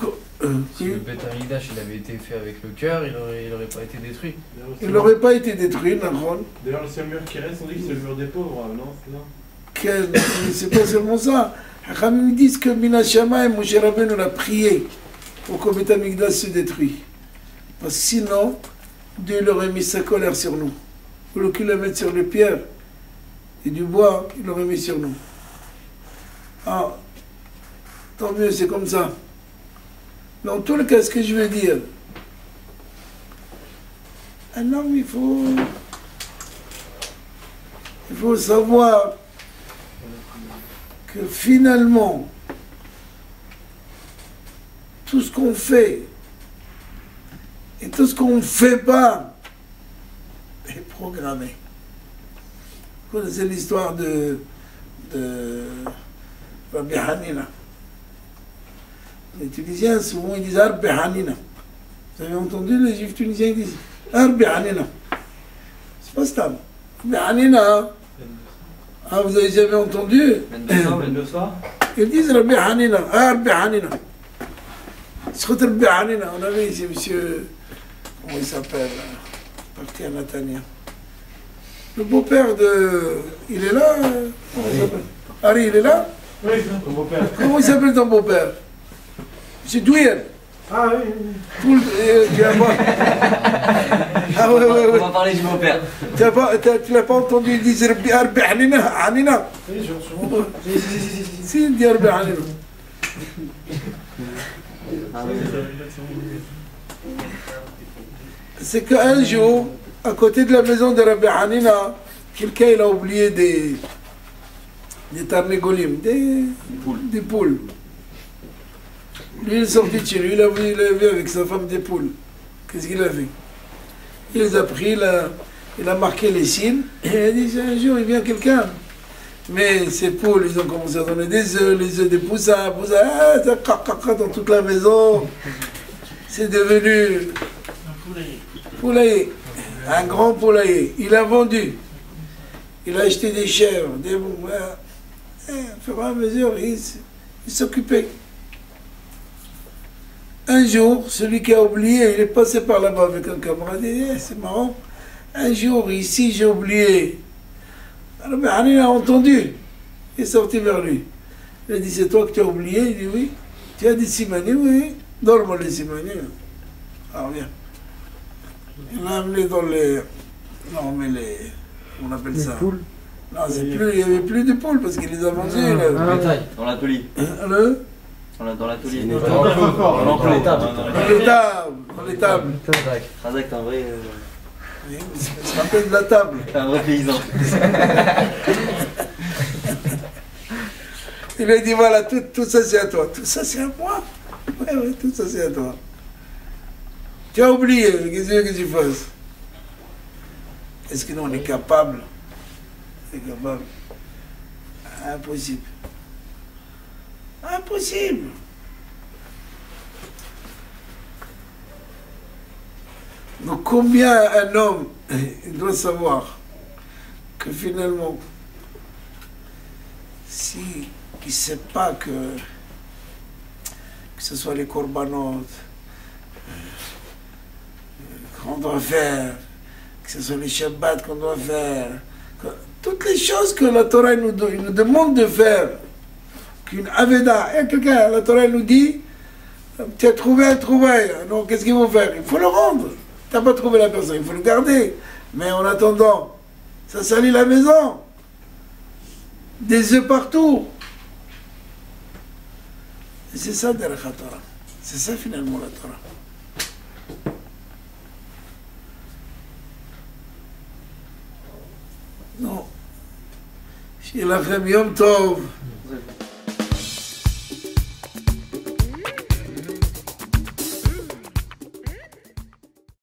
si le Beth Amikdash il avait été fait avec le cœur, il aurait pas été détruit. Il n'aurait pas été détruit, Nahon. D'ailleurs, le seul mur qui reste, on dit que c'est le mur des pauvres, non? C'est pas seulement ça. Ils disent que Mina Shamayim, Moshe Rabbeinu l'a prié pour que Beth Amikdash se détruise. Parce que sinon, Dieu il aurait mis sa colère sur nous. Au lieu qu'il la mette sur les pierres et du bois, il l'aurait mis sur nous. Ah, tant mieux, c'est comme ça. Mais en tout cas, ce que je veux dire, un homme, il faut savoir que finalement, tout ce qu'on fait et tout ce qu'on ne fait pas est programmé. Vous connaissez l'histoire de Rabbi Hanina. Les Tunisiens, souvent, ils disent Arbi Hanina. Vous avez entendu les Juifs tunisiens, ils disent Arbi Hanina. C'est pas stable. Arbi Hanina. Ah, vous avez jamais entendu? Ils disent Rabbi Hanina, Arbi Hanina. C'est Rabbi Hanina. On avait ici monsieur, comment il s'appelle, parti à Natania. Le beau-père de. Il est là? Comment il s'appelle? Harry, il est là? Oui, c'est ton beau-père. Comment il s'appelle ton beau-père? C'est Douyer. Ah oui, Tout tu vas voir. Ah ouais, ouais, On ouais. va parler du beau-père. Tu l'as pas entendu, il dit Rabbi Arbi Hanina, Hanina. oui, j'ai souvent. Si. Si, il dit Arbi Hanina. Ah oui. C'est qu'un jour, à côté de la maison de Rabbi Hanina, quelqu'un il a oublié des tarnégolim, des poules. Lui, il est sorti de chez lui, il a vu avec sa femme des poules. Qu'est-ce qu'il a fait? Il les a pris, il a marqué les signes, et il a dit, un jour, il vient quelqu'un. Mais ces poules, ils ont commencé à donner des œufs, les œufs des poussins, ça caca dans toute la maison. C'est devenu poulailler, un grand poulailler. Il a vendu. Il a acheté des chèvres, des bouts. Au fur et à mesure, il s'occupait. Un jour, celui qui a oublié, il est passé par là-bas avec un camarade, il dit, c'est marrant. Un jour, ici, j'ai oublié. Alors, il a entendu. Il est sorti vers lui. Il a dit, c'est toi que tu as oublié? Il dit, oui. Tu as des simani? Oui. Donne-moi les simani. Alors, viens. Il l'a amené dans les... Non, mais les... On appelle Les ça... poules. Non, c'est plus... il n'y avait plus de poules parce qu'il les a vendus. là. Bétail. Dans l'atelier. Le... Dans l'atelier. Dans l'étable. Dans les tables. Razak, t'es un vrai. Oui, ça se rappelle de la table. T'es un vrai paysan. Il lui a dit, voilà, tout ça c'est à toi. Tout ça c'est à moi. Oui, tout ça c'est à toi. Tu as oublié, qu'est-ce que tu fasses? Est-ce que nous on est capable? C'est capable. Impossible. Impossible. Donc combien un homme il doit savoir que finalement, si il ne sait pas que ce soit les corbanotes qu'on doit faire, que ce soit les shabbats qu'on doit faire, toutes les choses que la Torah nous demande de faire, qu'une aveda, et quelqu'un, la Torah nous dit, tu as trouvé un trouvaille, donc qu'est-ce qu'il faut faire? Il faut le rendre. Tu n'as pas trouvé la personne, il faut le garder. Mais en attendant, ça salit la maison. Des œufs partout. Et c'est ça derrière la Torah. C'est ça finalement la Torah. Non. שיהיה לכם יום טוב.